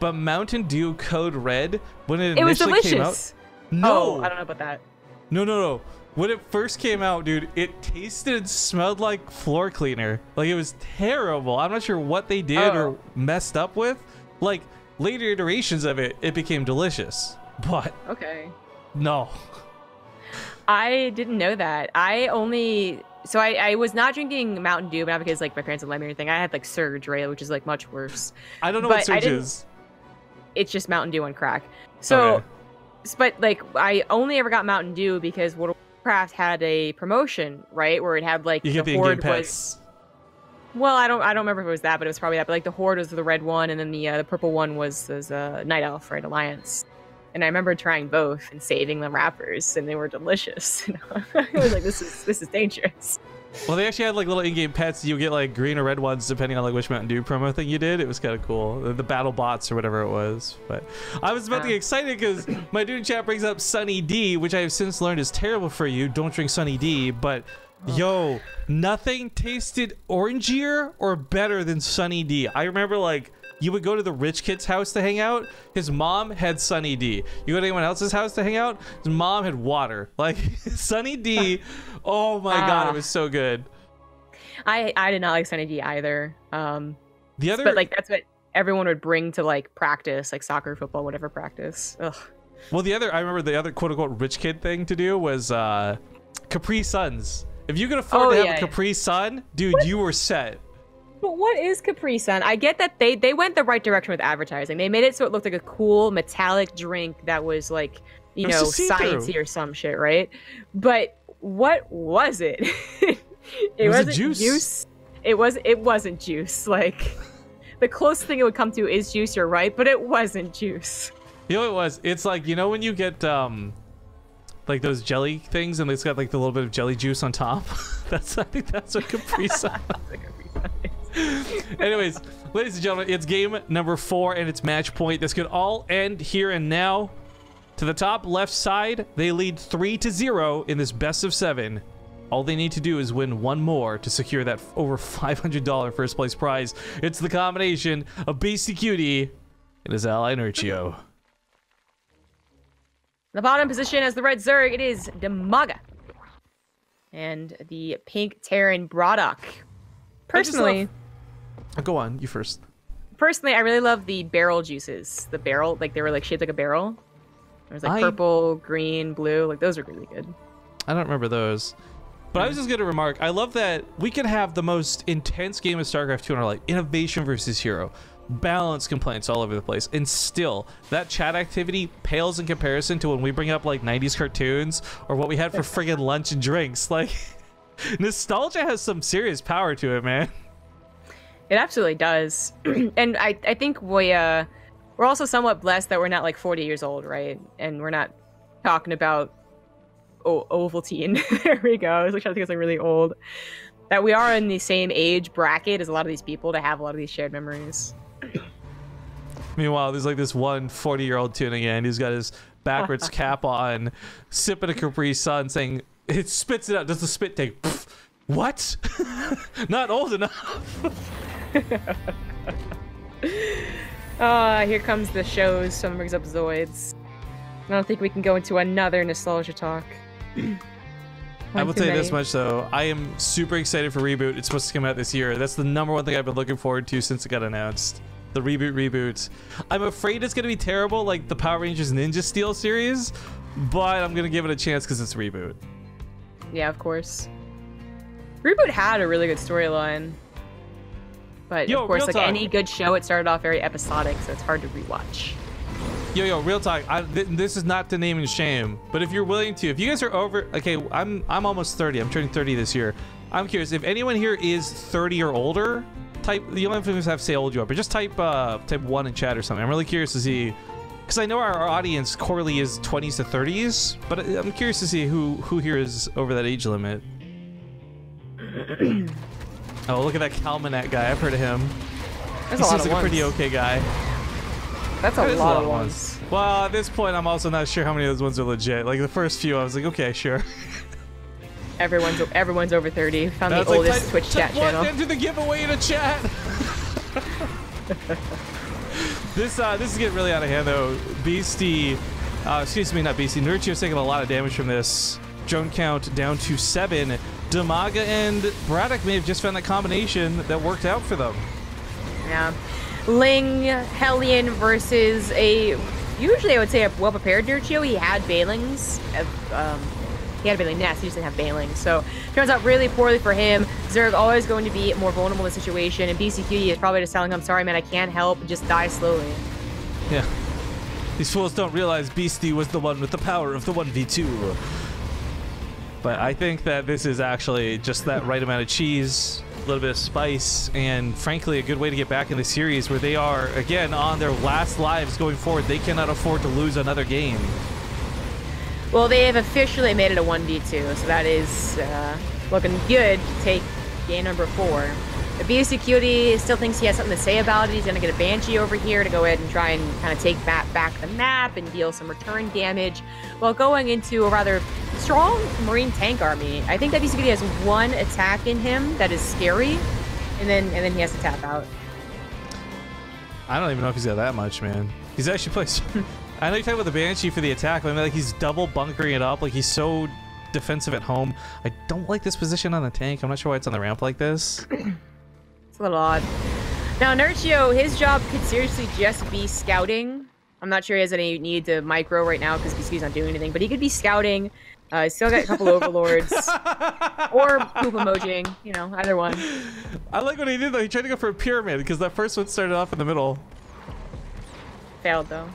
But Mountain Dew Code Red, when it initially came out. No, I don't know about that. No. When it first came out, dude, it tasted and smelled like floor cleaner. Like, it was terrible. I'm not sure what they did or messed up with. Like, later iterations of it, it became delicious. But okay, no. I didn't know that. I was not drinking Mountain Dew, but not because like my parents would let me or anything. I had like Surge, right, which is like much worse. I don't know what Surge is. It's just Mountain Dew on crack. So, but like I only ever got Mountain Dew because World of Warcraft had a promotion, right, where it had like the Horde was. Well, I don't remember if it was that, but it was probably that. But like the Horde was the red one, and then the purple one was Night Elf, right, Alliance. And I remember trying both and saving the wrappers, and they were delicious. I was like, this is dangerous. Well, they actually had like little in-game pets. You get like green or red ones depending on like which Mountain Dew promo thing you did. It was kind of cool. The battle bots or whatever it was. But I was about to get excited because my dude in chat brings up Sunny D, which I have since learned is terrible for you. Don't drink Sunny D. But yo, nothing tasted orangier or better than Sunny D. I remember like you would go to the rich kid's house to hang out. His mom had Sunny D. You go to anyone else's house to hang out. His mom had water. Like Sunny D. Oh my god, it was so good. I did not like Sunny D either. The other, but like that's what everyone would bring to like practice, like soccer, football, whatever practice. Ugh. Well, I remember the other quote unquote rich kid thing to do was Capri Suns. If you could afford to have a Capri Sun, dude, you were set. But what is Capri Sun? I get that they went the right direction with advertising. They made it so it looked like a cool metallic drink that was like, you know, sciencey or some shit, right? But what was it? It wasn't juice. It wasn't juice. Like the closest thing it would come to is juice, you're right, but it wasn't juice. You know what it was? It's like, you know when you get like those jelly things and it's got like the little bit of jelly juice on top? I think that's what Capri Sun. Anyways, ladies and gentlemen, it's game number 4 and it's match point. This could all end here and now. To the top left side, they lead 3-0 in this best of 7. All they need to do is win one more to secure that over $500 first place prize. It's the combination of Beastyqt and his ally Nerchio. The bottom position as the red Zerg, it is DIMAGA. And the pink Terran BratOK. Personally... Go on, you first. Personally, I really love the barrel juices. The barrel, like they were like shaped like a barrel. There was like purple, green, blue. Like those are really good. I don't remember those. But I was just going to remark, I love that we could have the most intense game of StarCraft 2 in our life. Innovation versus hero. Balance complaints all over the place. And still, that chat activity pales in comparison to when we bring up like 90s cartoons or what we had for friggin' lunch and drinks. Like, nostalgia has some serious power to it, man. It absolutely does. And I think we're also somewhat blessed that we're not like 40 years old, right? And we're not talking about Ovaltine. There we go. I was like trying to think it's like really old. That we are in the same age bracket as a lot of these people to have a lot of these shared memories. Meanwhile, there's like this one 40-year-old tuning in. He's got his backwards cap on, sipping a Capri Sun, saying, it spits it out. Does the spit take? Pfft, what? Not old enough. Here comes the shows. Someone brings up Zoids. I don't think we can go into another nostalgia talk. I will tell you this much though, I am super excited for Reboot. It's supposed to come out this year. That's the #1 thing I've been looking forward to since it got announced. The reboot. I'm afraid it's going to be terrible like the Power Rangers Ninja Steel series, but I'm going to give it a chance because it's Reboot. Yeah, of course. Reboot had a really good storyline. But of course, like any good show, it started off very episodic, so it's hard to rewatch. Yo, real talk. This is not to name and shame, but if you're willing to, if you guys are over, okay, I'm almost 30. I'm turning 30 this year. I'm curious if anyone here is 30 or older. Type. You don't have to say how old you are, but just type 1 in chat or something. I'm really curious to see, because I know our audience corely is 20s to 30s, but I'm curious to see who here is over that age limit. Oh, look at that Calmanet guy. I've heard of him. That's He a lot seems of like a pretty ones. okay guy. That's a lot of ones. Well, at this point, I'm also not sure how many of those ones are legit. Like the first few, I was like, okay, sure. Everyone's over 30. Found I the was like, oldest Twitch chat channel. Enter the giveaway in a chat. This is getting really out of hand though. Beasty, excuse me, not Beasty. Nerchio's taking a lot of damage from this. Drone count down to 7. DIMAGA and BratOK may have just found that combination that worked out for them. Yeah. Ling, Hellion versus a, usually I would say a well-prepared Nerchio. He had Bailings. He had a Bailing Nest, he just didn't have Bailing. So, turns out really poorly for him. Zerg always going to be more vulnerable in the situation, and Beastyqt is probably just telling him, sorry man, I can't help, just die slowly. Yeah. These fools don't realize Beasty was the one with the power of the 1v2. But I think that this is actually just that right amount of cheese, a little bit of spice, and frankly a good way to get back in the series where they are, again, on their last lives going forward. They cannot afford to lose another game. Well, they have officially made it a 1v2, so that is looking good to take game number 4. The Beastyqt still thinks he has something to say about it. He's going to get a Banshee over here to go ahead and try and kind of take back the map and deal some return damage while going into a rather strong Marine tank army. I think that Beastyqt has 1 attack in him that is scary, and then he has to tap out. I don't even know if he's got that much, man. He's actually placed... I know you're talking about the Banshee for the attack, but I mean, like, he's double bunkering it up. Like, he's so defensive at home. I don't like this position on the tank. I'm not sure why it's on the ramp like this. It's a little odd. Now, Nerchio, his job could seriously just be scouting. I'm not sure he has any need to micro right now because Beastyqt's not doing anything, but he could be scouting. Still got a couple overlords. Or poop emojiing, you know, either one. I like what he did, though. He tried to go for a pyramid because that first one started off in the middle. Failed, though.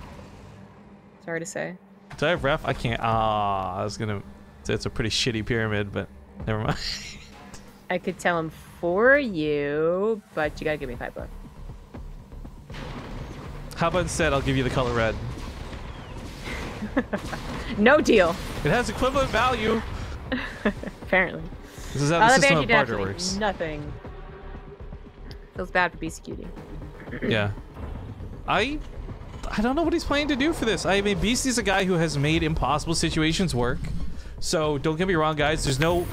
Sorry to say. Do I have ref? I can't. I was going to say it's a pretty shitty pyramid, but never mind. I could tell him for you, but you gotta give me $5. How about instead I'll give you the color red? No deal. It has equivalent value. Apparently. This is how the system of barter absolutely works. Nothing. Feels bad for Beastyqt. Yeah. I don't know what he's planning to do for this. I mean, Beasty's a guy who has made impossible situations work. So don't get me wrong, guys. There's no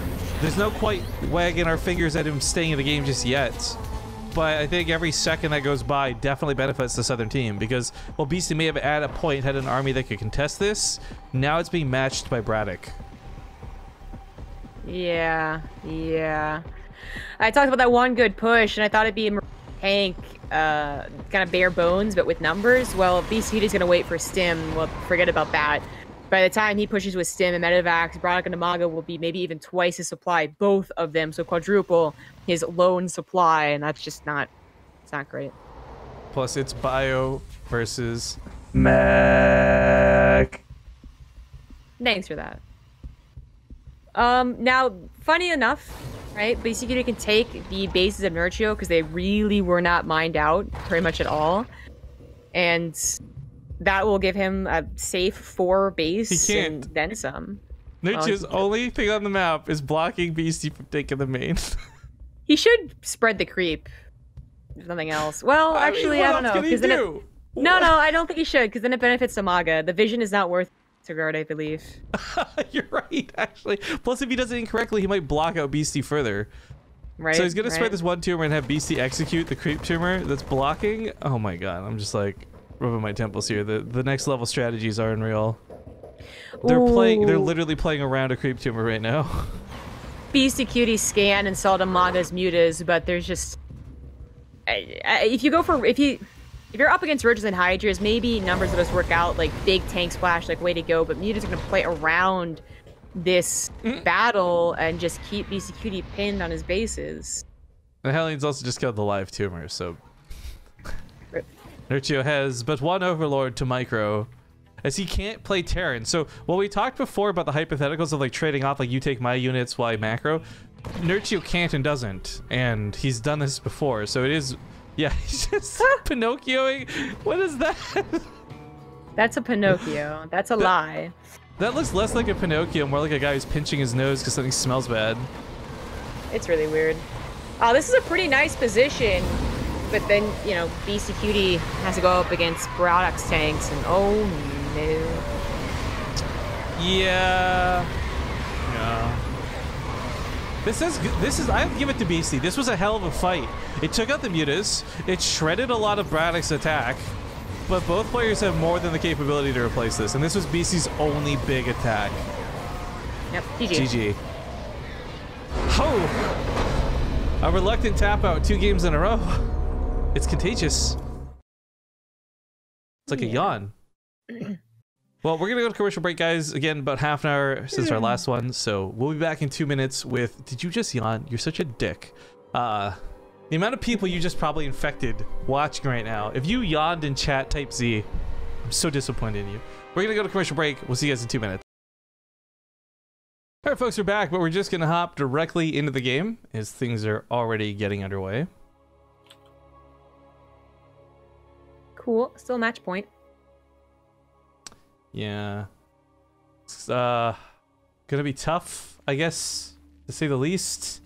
quite wagging our fingers at him staying in the game just yet. But I think every second that goes by definitely benefits the Southern team because while Beasty may have at a point had an army that could contest this, now it's being matched by BratOK. Yeah. I talked about that one good push, and I thought it'd be a tank, kind of bare bones, but with numbers. Well, Beastyqt is gonna wait for Stim. Well, forget about that. By the time he pushes with Stim and Medivacs, BratOK and DIMAGA will be maybe even twice his supply, both of them, so quadruple his lone supply, and that's just not, it's not great. Plus, it's Bio versus Mech. Thanks for that. Now, funny enough, right, Beastyqt can take the bases of Nerchio because they really were not mined out very much at all, and that will give him a safe 4 base and then some. Nerchio's only thing on the map is blocking Beasty from taking the main. He should spread the creep, if nothing else. Well, actually, I don't know. No, I don't think he should, because then it benefits DIMAGA. The vision is not worth disregard, I believe. You're right, actually. Plus, if he does it incorrectly, he might block out Beasty further. Right. So he's gonna spread this one tumor and have Beasty execute the creep tumor that's blocking. Oh my god, I'm just like rubbing my temples here. The next level strategies are unreal. They're literally playing around a creep tumor right now. Beastyqt scan and saw DIMAGA's mutas, but there's just if you're up against Ridges and Hydras, maybe numbers of us work out like big tank splash, like way to go. But mutas are gonna play around this battle and just keep Beastyqt pinned on his bases. The Hellions also just killed the live tumor, so Nerchio has but one overlord to micro, as he can't play Terran. So while we talked before about the hypotheticals of like trading off, like you take my units while I macro, Nerchio can't and doesn't, and he's done this before. So it is, yeah, he's just Pinocchioing. What is that? That's a Pinocchio. That's a lie. That looks less like a Pinocchio, more like a guy who's pinching his nose because something smells bad. It's really weird. Oh, this is a pretty nice position, but then, you know, Beastyqt has to go up against BratOK's tanks, and oh no. Yeah. Yeah. This is, I have to give it to Beasty. This was a hell of a fight. It took out the mutas, it shredded a lot of BratOK's attack, but both players have more than the capability to replace this, and this was Beasty's only big attack. Yep, GG. GG. Oh! A reluctant tap out 2 games in a row. It's contagious. It's like a yawn. Well, we're gonna go to commercial break, guys. Again, about half an hour since our last one, so we'll be back in 2 minutes with, did you just yawn? You're such a dick. The amount of people you just probably infected watching right now. If you yawned in chat, type Z. I'm so disappointed in you. We're gonna go to commercial break. We'll see you guys in 2 minutes. All right, folks, we're back, but we're just gonna hop directly into the game as things are already getting underway. Cool. Still match point. Yeah. It's gonna be tough, I guess, to say the least.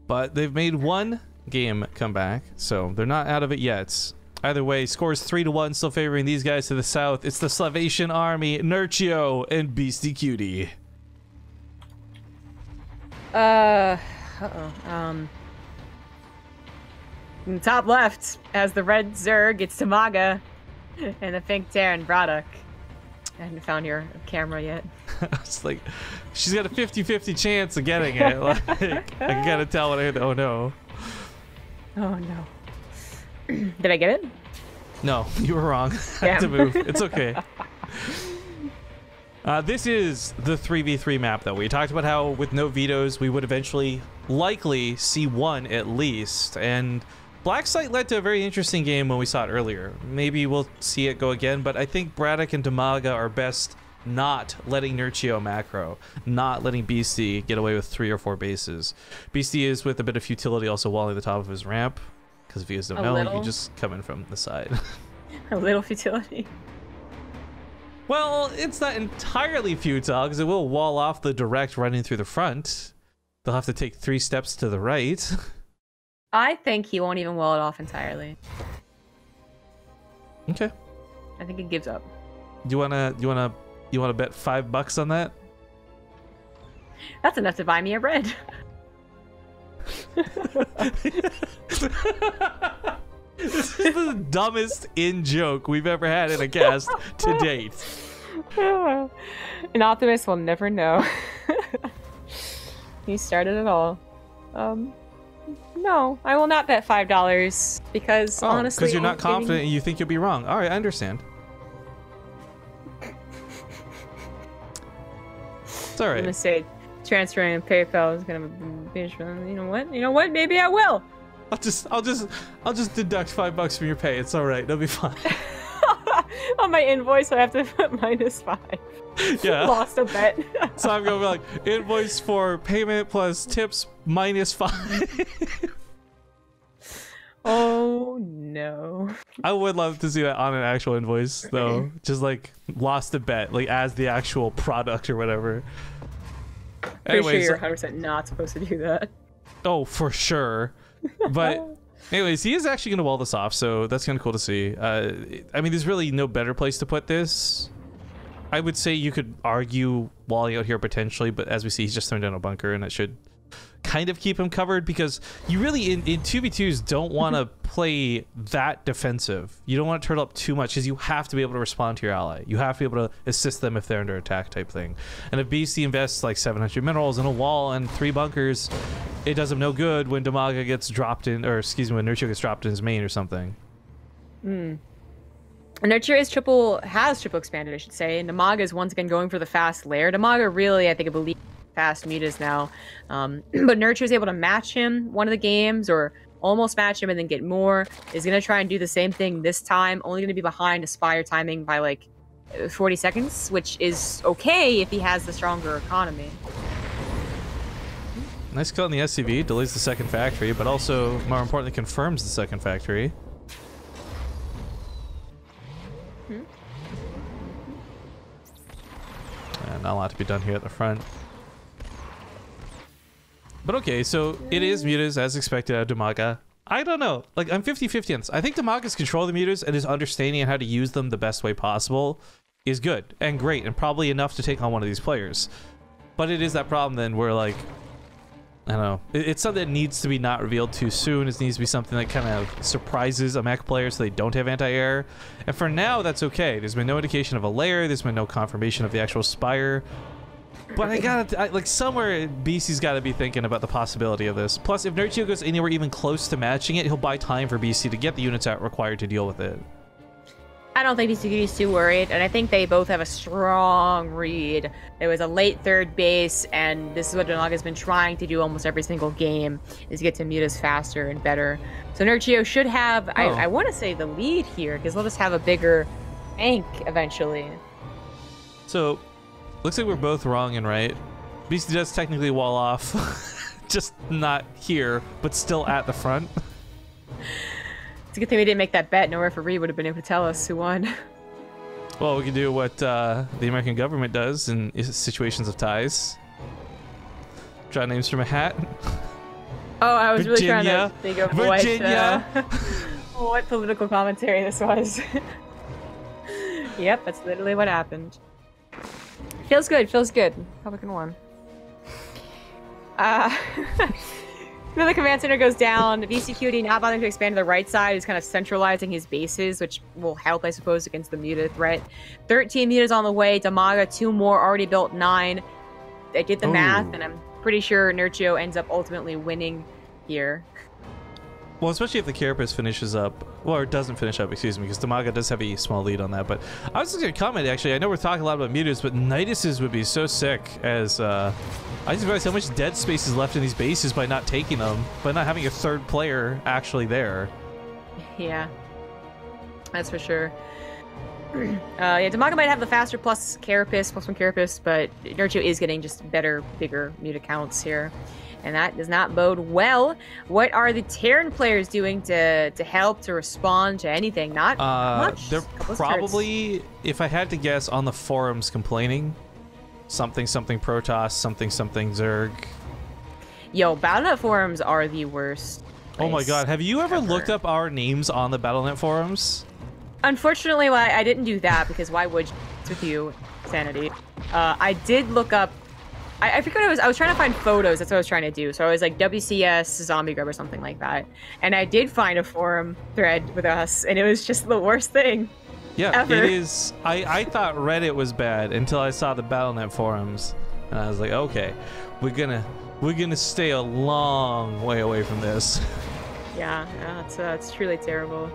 But they've made 1 game come back, so they're not out of it yet. Either way, scores 3-1, still favoring these guys to the south. It's the Salvation Army, Nerchio, and Beastyqt. In the top left has the red Zerg, it's DIMAGA, and the pink Terran, BratOK. I haven't found your camera yet. It's like, she's got a 50-50 chance of getting it. Like, I gotta tell when I hear the, oh no. Oh no. Did I get it? No, you were wrong. I had to move. It's okay. This is the 3v3 map, though. We talked about how with no vetoes, we would eventually likely see 1 at least. And Black Site led to a very interesting game when we saw it earlier. Maybe we'll see it go again, but I think BratOK and DIMAGA are best not letting Nerchio macro, not letting Beasty get away with 3 or 4 bases. Beasty is with a bit of futility also walling the top of his ramp, because if you guys don't know, you just come in from the side. A little futility. Well, it's not entirely futile, because it will wall off the direct running through the front. They'll have to take 3 steps to the right. I think he won't even wall it off entirely. Okay. I think he gives up. You wanna bet $5 on that? That's enough to buy me a bread. This is the dumbest in-joke we've ever had in a cast to date. An optimist will never know. He started it all. No, I will not bet $5 because honestly, because you're not confident and you think you'll be wrong. All right, I understand. It's all right. I'm gonna say transferring PayPal is gonna be. You know what? You know what? Maybe I will. I'll just deduct $5 from your pay. It's all right. It'll be fine. On my invoice, I have to put -5. Yeah. Lost a bet. So I'm gonna be like, invoice for payment plus tips -5. Oh no. I would love to see that on an actual invoice though. Just like lost a bet, like as the actual product or whatever. Pretty sure you're 100% not supposed to do that. Oh, for sure. But anyways, he is actually going to wall this off, so that's kind of cool to see. I mean, there's really no better place to put this. I would say you could argue walling out here potentially, but as we see, he's just thrown down a bunker, and it should kind of keep him covered because you really, in 2v2s, don't want to play that defensive. You don't want to turtle up too much because you have to be able to respond to your ally. You have to be able to assist them if they're under attack type thing. And if BC invests like 700 minerals in a wall and 3 bunkers, it does him no good when DIMAGA gets dropped in, or excuse me, when Nerchio gets dropped in his main or something. Nerchio has triple expanded, I should say, and DIMAGA is once again going for the fast lair. DIMAGA really, I think, fast mutas now, but Nerchio is able to match him one of the games, or almost match him and then get more. Is going to try and do the same thing this time. Only going to be behind Aspire timing by like 40 seconds, which is okay if he has the stronger economy. Nice cut on the SCV, delays the second factory, but also, more importantly, confirms the second factory. And not a lot to be done here at the front. But okay, so it is mutas as expected out of DIMAGA. I don't know. Like, I'm 50-50 on this. I think DIMAGA's control of the mutas and his understanding of how to use them the best way possible is good and great and probably enough to take on one of these players. But it is that problem then where, like, I don't know. It's something that needs to be not revealed too soon. It needs to be something that kind of surprises a mech player so they don't have anti-air. And for now, that's okay. There's been no indication of a layer. There's been no confirmation of the actual Spire. But like, somewhere, BC's got to be thinking about the possibility of this. Plus, if Nerchio goes anywhere even close to matching it, he'll buy time for BC to get the units out required to deal with it. I don't think BaseTradeTV is too worried, and I think they both have a strong read. It was a late third base, and this is what DIMAGA's been trying to do almost every single game, is get to mutas faster and better. So Nerchio should have, I want to say, the lead here, because they'll just have a bigger bank eventually. So, looks like we're both wrong and right. BC does technically wall off, just not here, but still at the front. It's a good thing we didn't make that bet. No referee would have been able to tell us who won. Well, we can do what the American government does in situations of ties. Draw names from a hat. Oh, I was Virginia, really trying to think of what political commentary this was. Yep, that's literally what happened. Feels good, feels good. Republican won. Then the command center goes down. Beastyqt not bothering to expand to the right side. He's kind of centralizing his bases, which will help, I suppose, against the muta threat. 13 mutas on the way. DIMAGA, 2 more, already built 9. I did the math, and I'm pretty sure Nerchio ends up ultimately winning here. Well, especially if the Carapace finishes up, well, or doesn't finish up, excuse me, because DIMAGA does have a small lead on that. But I was just going to comment, actually, I know we're talking a lot about mutas, but Niduses would be so sick as, I just realized how much dead space is left in these bases by not taking them, by not having a third player actually there. Yeah, that's for sure. Yeah, DIMAGA might have the faster plus Carapace, +1 Carapace, but Nerchio is getting just better, bigger muta counts here. And that does not bode well. What are the Terran players doing to help, to respond to anything? Not much. They're probably, if I had to guess, on the forums complaining. Something Protoss, something Zerg. Yo, Battle.net forums are the worst. Oh my god, have you ever looked up our names on the Battle.net forums? Unfortunately, well, I didn't do that because why would you? It's with you, Sanity. I did look up. I forget what it was. I was trying to find photos. That's what I was trying to do. So I was like WCS Zombie Grub or something like that. And I did find a forum thread with us, and it was just the worst thing. Yeah, ever. It is. I thought Reddit was bad until I saw the Battle.net forums, and I was like, okay, we're gonna stay a long way away from this. Yeah, it's truly terrible.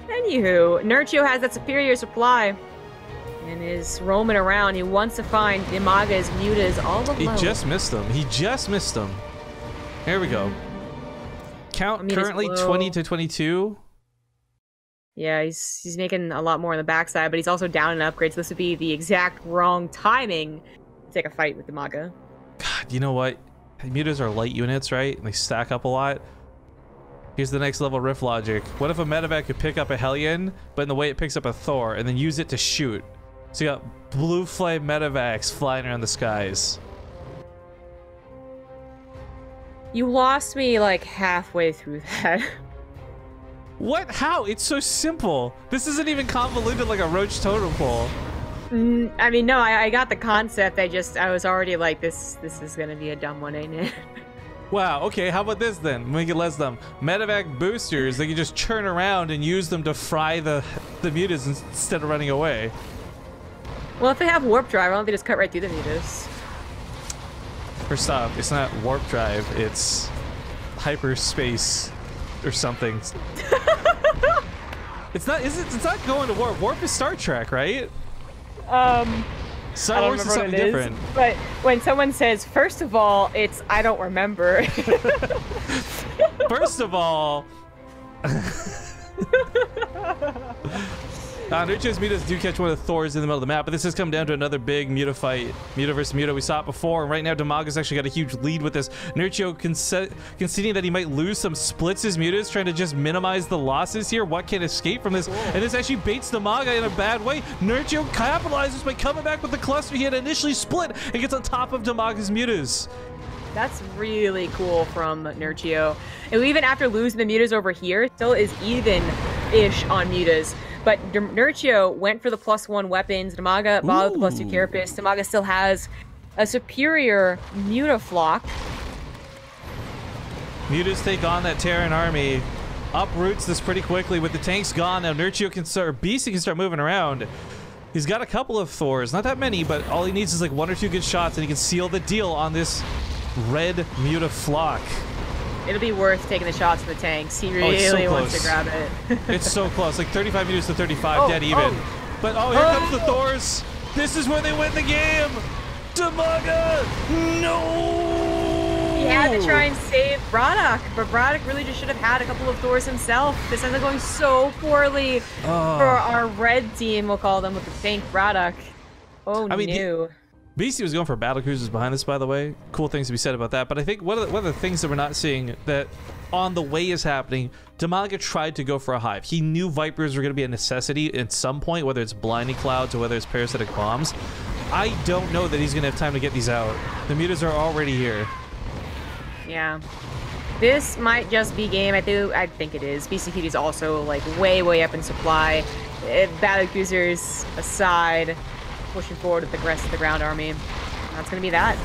Anywho, Nerchio has that superior supply and is roaming around. He wants to find DIMAGA's mutas all alone. He just missed them. He just missed them. Here we go. Count currently 20 to 22. Yeah, he's making a lot more on the backside, but he's also down in upgrades. So this would be the exact wrong timing to take a fight with DIMAGA. God, you know what? Mutas are light units, right? And they stack up a lot. Here's the next level riff logic. What if a medevac could pick up a Hellion, but in the way it picks up a Thor, and then use it to shoot? So you got blue flame medevacs flying around the skies. You lost me like halfway through that. What? How? It's so simple. This isn't even convoluted like a roach totem pole. I mean, no, I got the concept. I was already like, this is gonna be a dumb one, ain't it? Wow, okay, how about this then? Make it less dumb. Medevac boosters, they can just churn around and use them to fry the mutas instead of running away. Well, if they have warp drive, why don't they just cut right through the mutas? First off, it's not warp drive, it's hyperspace or something. It's not going to warp. Warp is Star Trek, right? Star Wars is something different. But when someone says, first of all, it's I don't remember. First of all, Nerchio's mutas do catch one of the Thors in the middle of the map, but this has come down to another big muta fight. Muta versus muta. We saw it before, and right now DIMAGA's actually got a huge lead with this. Nerchio conceding that he might lose some splits his mutas, trying to just minimize the losses here. What can escape from this? And this actually baits DIMAGA in a bad way. Nerchio capitalizes by coming back with the cluster he had initially split and gets on top of DIMAGA's mutas. That's really cool from Nerchio. And even after losing the mutas over here, still is even-ish on mutas. But Nerchio went for the +1 weapons. DIMAGA followed the +2 carapace. DIMAGA still has a superior muta flock. Mutas take on that Terran army. Uproots this pretty quickly with the tanks gone. Now Nerchio can start, Beastyqt can start moving around. He's got a couple of Thors, not that many, but all he needs is like 1 or 2 good shots and he can seal the deal on this red muta flock. It'll be worth taking the shots from the tanks. He really wants to grab it. It's so close, like 35 meters to 35, dead even. But here comes the Thors. This is where they win the game. DIMAGA, no! He had to try and save BratOK, but BratOK really just should have had a couple of Thors himself. This ends up going so poorly for our red team, we'll call them, with the tank BratOK. I mean, no. Beasty was going for battle cruisers behind this, by the way. Cool things to be said about that. But I think one of the things that we're not seeing that on the way is happening, DIMAGA tried to go for a hive. He knew Vipers were going to be a necessity at some point, whether it's blinding clouds or whether it's parasitic bombs. I don't know that he's going to have time to get these out. The mutas are already here. Yeah. This might just be game. I think it is. Beastyqt is also like way up in supply. Battle cruisers aside, pushing forward with the rest of the ground army. That's gonna be that.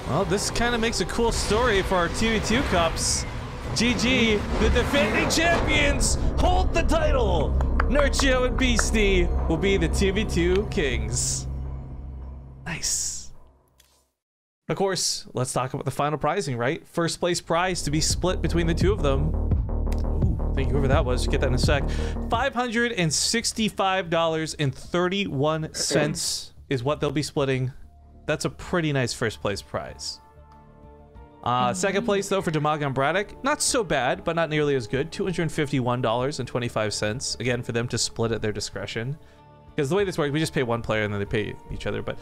Well, this kind of makes a cool story for our 2v2 cups. GG, the defending champions hold the title. Nerchio and Beastyqt will be the 2v2 kings. Nice. Of course, let's talk about the final prizing, right? First place prize to be split between the two of them. Thank you, whoever that was. Get that in a sec. $565.31 is what they'll be splitting. That's a pretty nice first place prize. Second place, though, for DIMAGA and BratOK, not so bad, but not nearly as good. $251.25. Again, for them to split at their discretion. Because the way this works, we just pay one player and then they pay each other. But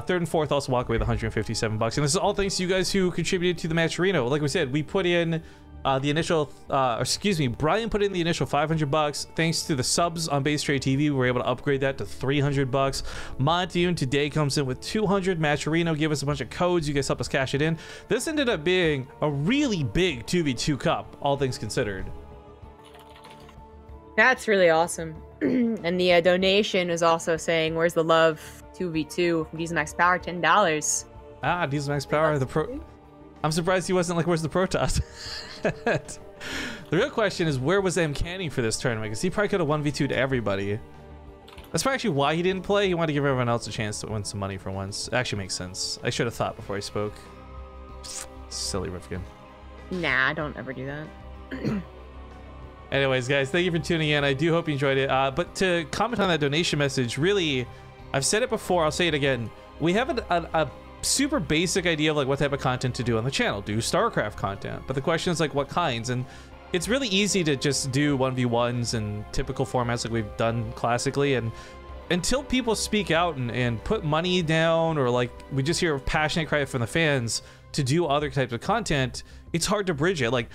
third and fourth also walk away with $157. And this is all thanks to you guys who contributed to the match arena. Like we said, we put in the initial, Brian put in the initial $500. Thanks to the subs on BaseTradeTV, we were able to upgrade that to $300. Montiun today comes in with $200. Matcherino gave us a bunch of codes. You guys help us cash it in. This ended up being a really big 2v2 cup, all things considered. That's really awesome. And the donation is also saying, "Where's the love?" 2v2 from Diesel Max Power, $10. Diesel Max Power, the pro. I'm surprised he wasn't like, "Where's the Protoss?" The real question is, where was M Canning for this tournament? Because he probably could have 1v2'd everybody. That's probably actually why he didn't play. He wanted to give everyone else a chance to win some money for once. It actually makes sense. I should have thought before I spoke. Silly Rifkin. Nah, don't ever do that. Anyways, guys, thank you for tuning in. I do hope you enjoyed it. But to comment on that donation message, really, I've said it before, I'll say it again. We have a super basic idea of like what type of content to do on the channel. Do StarCraft content. But the question is like what kinds? And it's really easy to just do 1v1s and typical formats like we've done classically. And until people speak out and put money down, or like we just hear a passionate cry from the fans to do other types of content, it's hard to bridge it. Like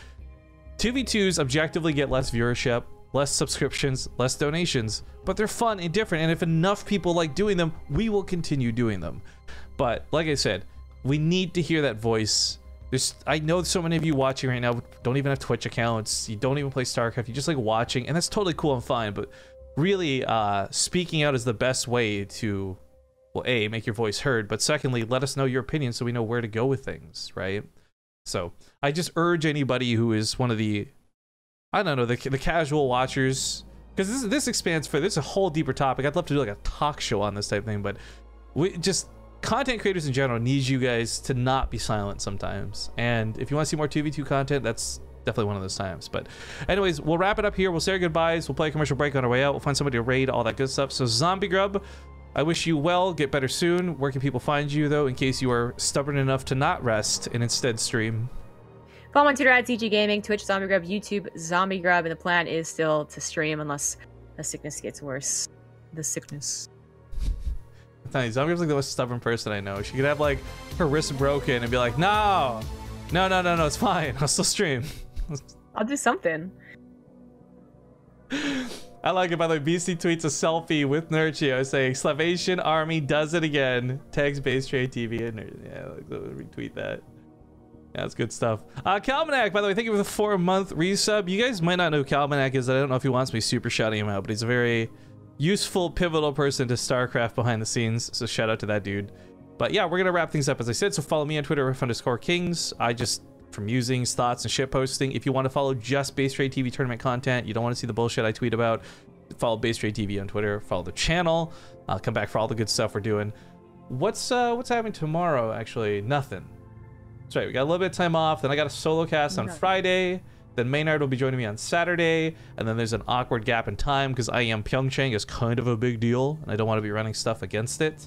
2v2s objectively get less viewership, less subscriptions, less donations, but they're fun and different, and if enough people like doing them, we will continue doing them. But like I said, we need to hear that voice. I know so many of you watching right now don't even have Twitch accounts, you don't even play StarCraft, you just like watching, and that's totally cool and fine, but really speaking out is the best way to, well, A, make your voice heard, but secondly, let us know your opinion so we know where to go with things, right? So I just urge anybody who is one of the, I don't know, the casual watchers, because this expands for, this is a whole deeper topic. I'd love to do like a talk show on this type of thing, but we just, content creators in general need you guys to not be silent sometimes. And if you want to see more 2v2 content, that's definitely one of those times. But anyways, we'll wrap it up here. We'll say our goodbyes. We'll play a commercial break on our way out. We'll find somebody to raid, all that good stuff. So Zombie Grub, I wish you well, get better soon. Where can people find you though, in case you are stubborn enough to not rest and instead stream? Follow on Twitter at CG Gaming, Twitch Zombie Grub, YouTube Zombie Grub, and the plan is still to stream unless the sickness gets worse. The sickness. I'm telling you, Zombie Grub's like the most stubborn person I know. She could have like her wrist broken and be like, no, it's fine. I'll still stream. I'll do something. I like it, by the way. BC tweets a selfie with Nerchio saying, Exclamation Army does it again. Tags BaseTradeTV and yeah, retweet that. Yeah, that's good stuff. Calmanac, by the way, thank you for the 4-month resub. You guys might not know who Calmanac is. I don't know if he wants me super shouting him out, but he's a very useful, pivotal person to StarCraft behind the scenes. So shout out to that dude. But yeah, we're going to wrap things up, as I said. So follow me on Twitter, _Kings. I just, from musings, thoughts, and shit posting. If you want to follow just BaseTradeTV tournament content, you don't want to see the bullshit I tweet about, follow BaseTradeTV on Twitter. Follow the channel. I'll come back for all the good stuff we're doing. What's happening tomorrow, actually? Nothing. That's right, we got a little bit of time off, then I got a solo cast on Friday, then Maynard will be joining me on Saturday, and then there's an awkward gap in time because IEM Pyeongchang is kind of a big deal, and I don't want to be running stuff against it.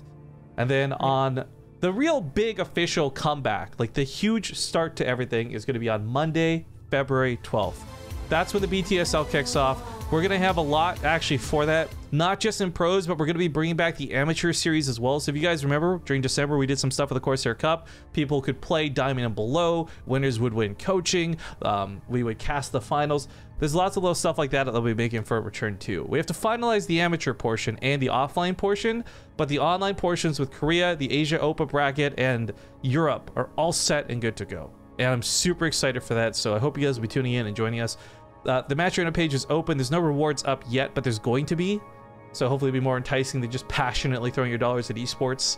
And then on the real big official comeback, like the huge start to everything, is going to be on Monday, February 12th. That's when the BTSL kicks off. We're going to have a lot actually for that, not just in pros, but we're going to be bringing back the amateur series as well. So if you guys remember, during December, we did some stuff with the Corsair Cup. People could play Diamond and below. Winners would win coaching. We would cast the finals. There's lots of little stuff like that that they'll be making for a return too. We have to finalize the amateur portion and the offline portion, but the online portions with Korea, the Asia Open bracket, and Europe are all set and good to go. And I'm super excited for that, so I hope you guys will be tuning in and joining us. The match arena page is open. There's no rewards up yet, but there's going to be. So hopefully it'll be more enticing than just passionately throwing your dollars at esports.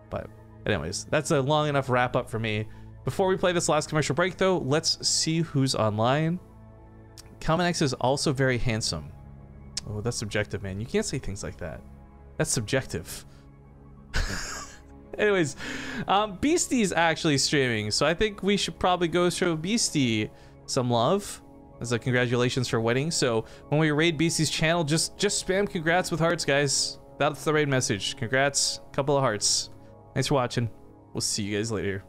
But anyways, that's a long enough wrap up for me. Before we play this last commercial break, though, let's see who's online. Calmanex is also very handsome. Oh, that's subjective, man. You can't say things like that. That's subjective. Anyways, Beasty's actually streaming, so I think we should probably go show Beasty some love as a congratulations for winning. So when we raid Beasty's channel, just spam congrats with hearts, guys. That's the raid message. Congrats, couple of hearts. Thanks for watching. We'll see you guys later.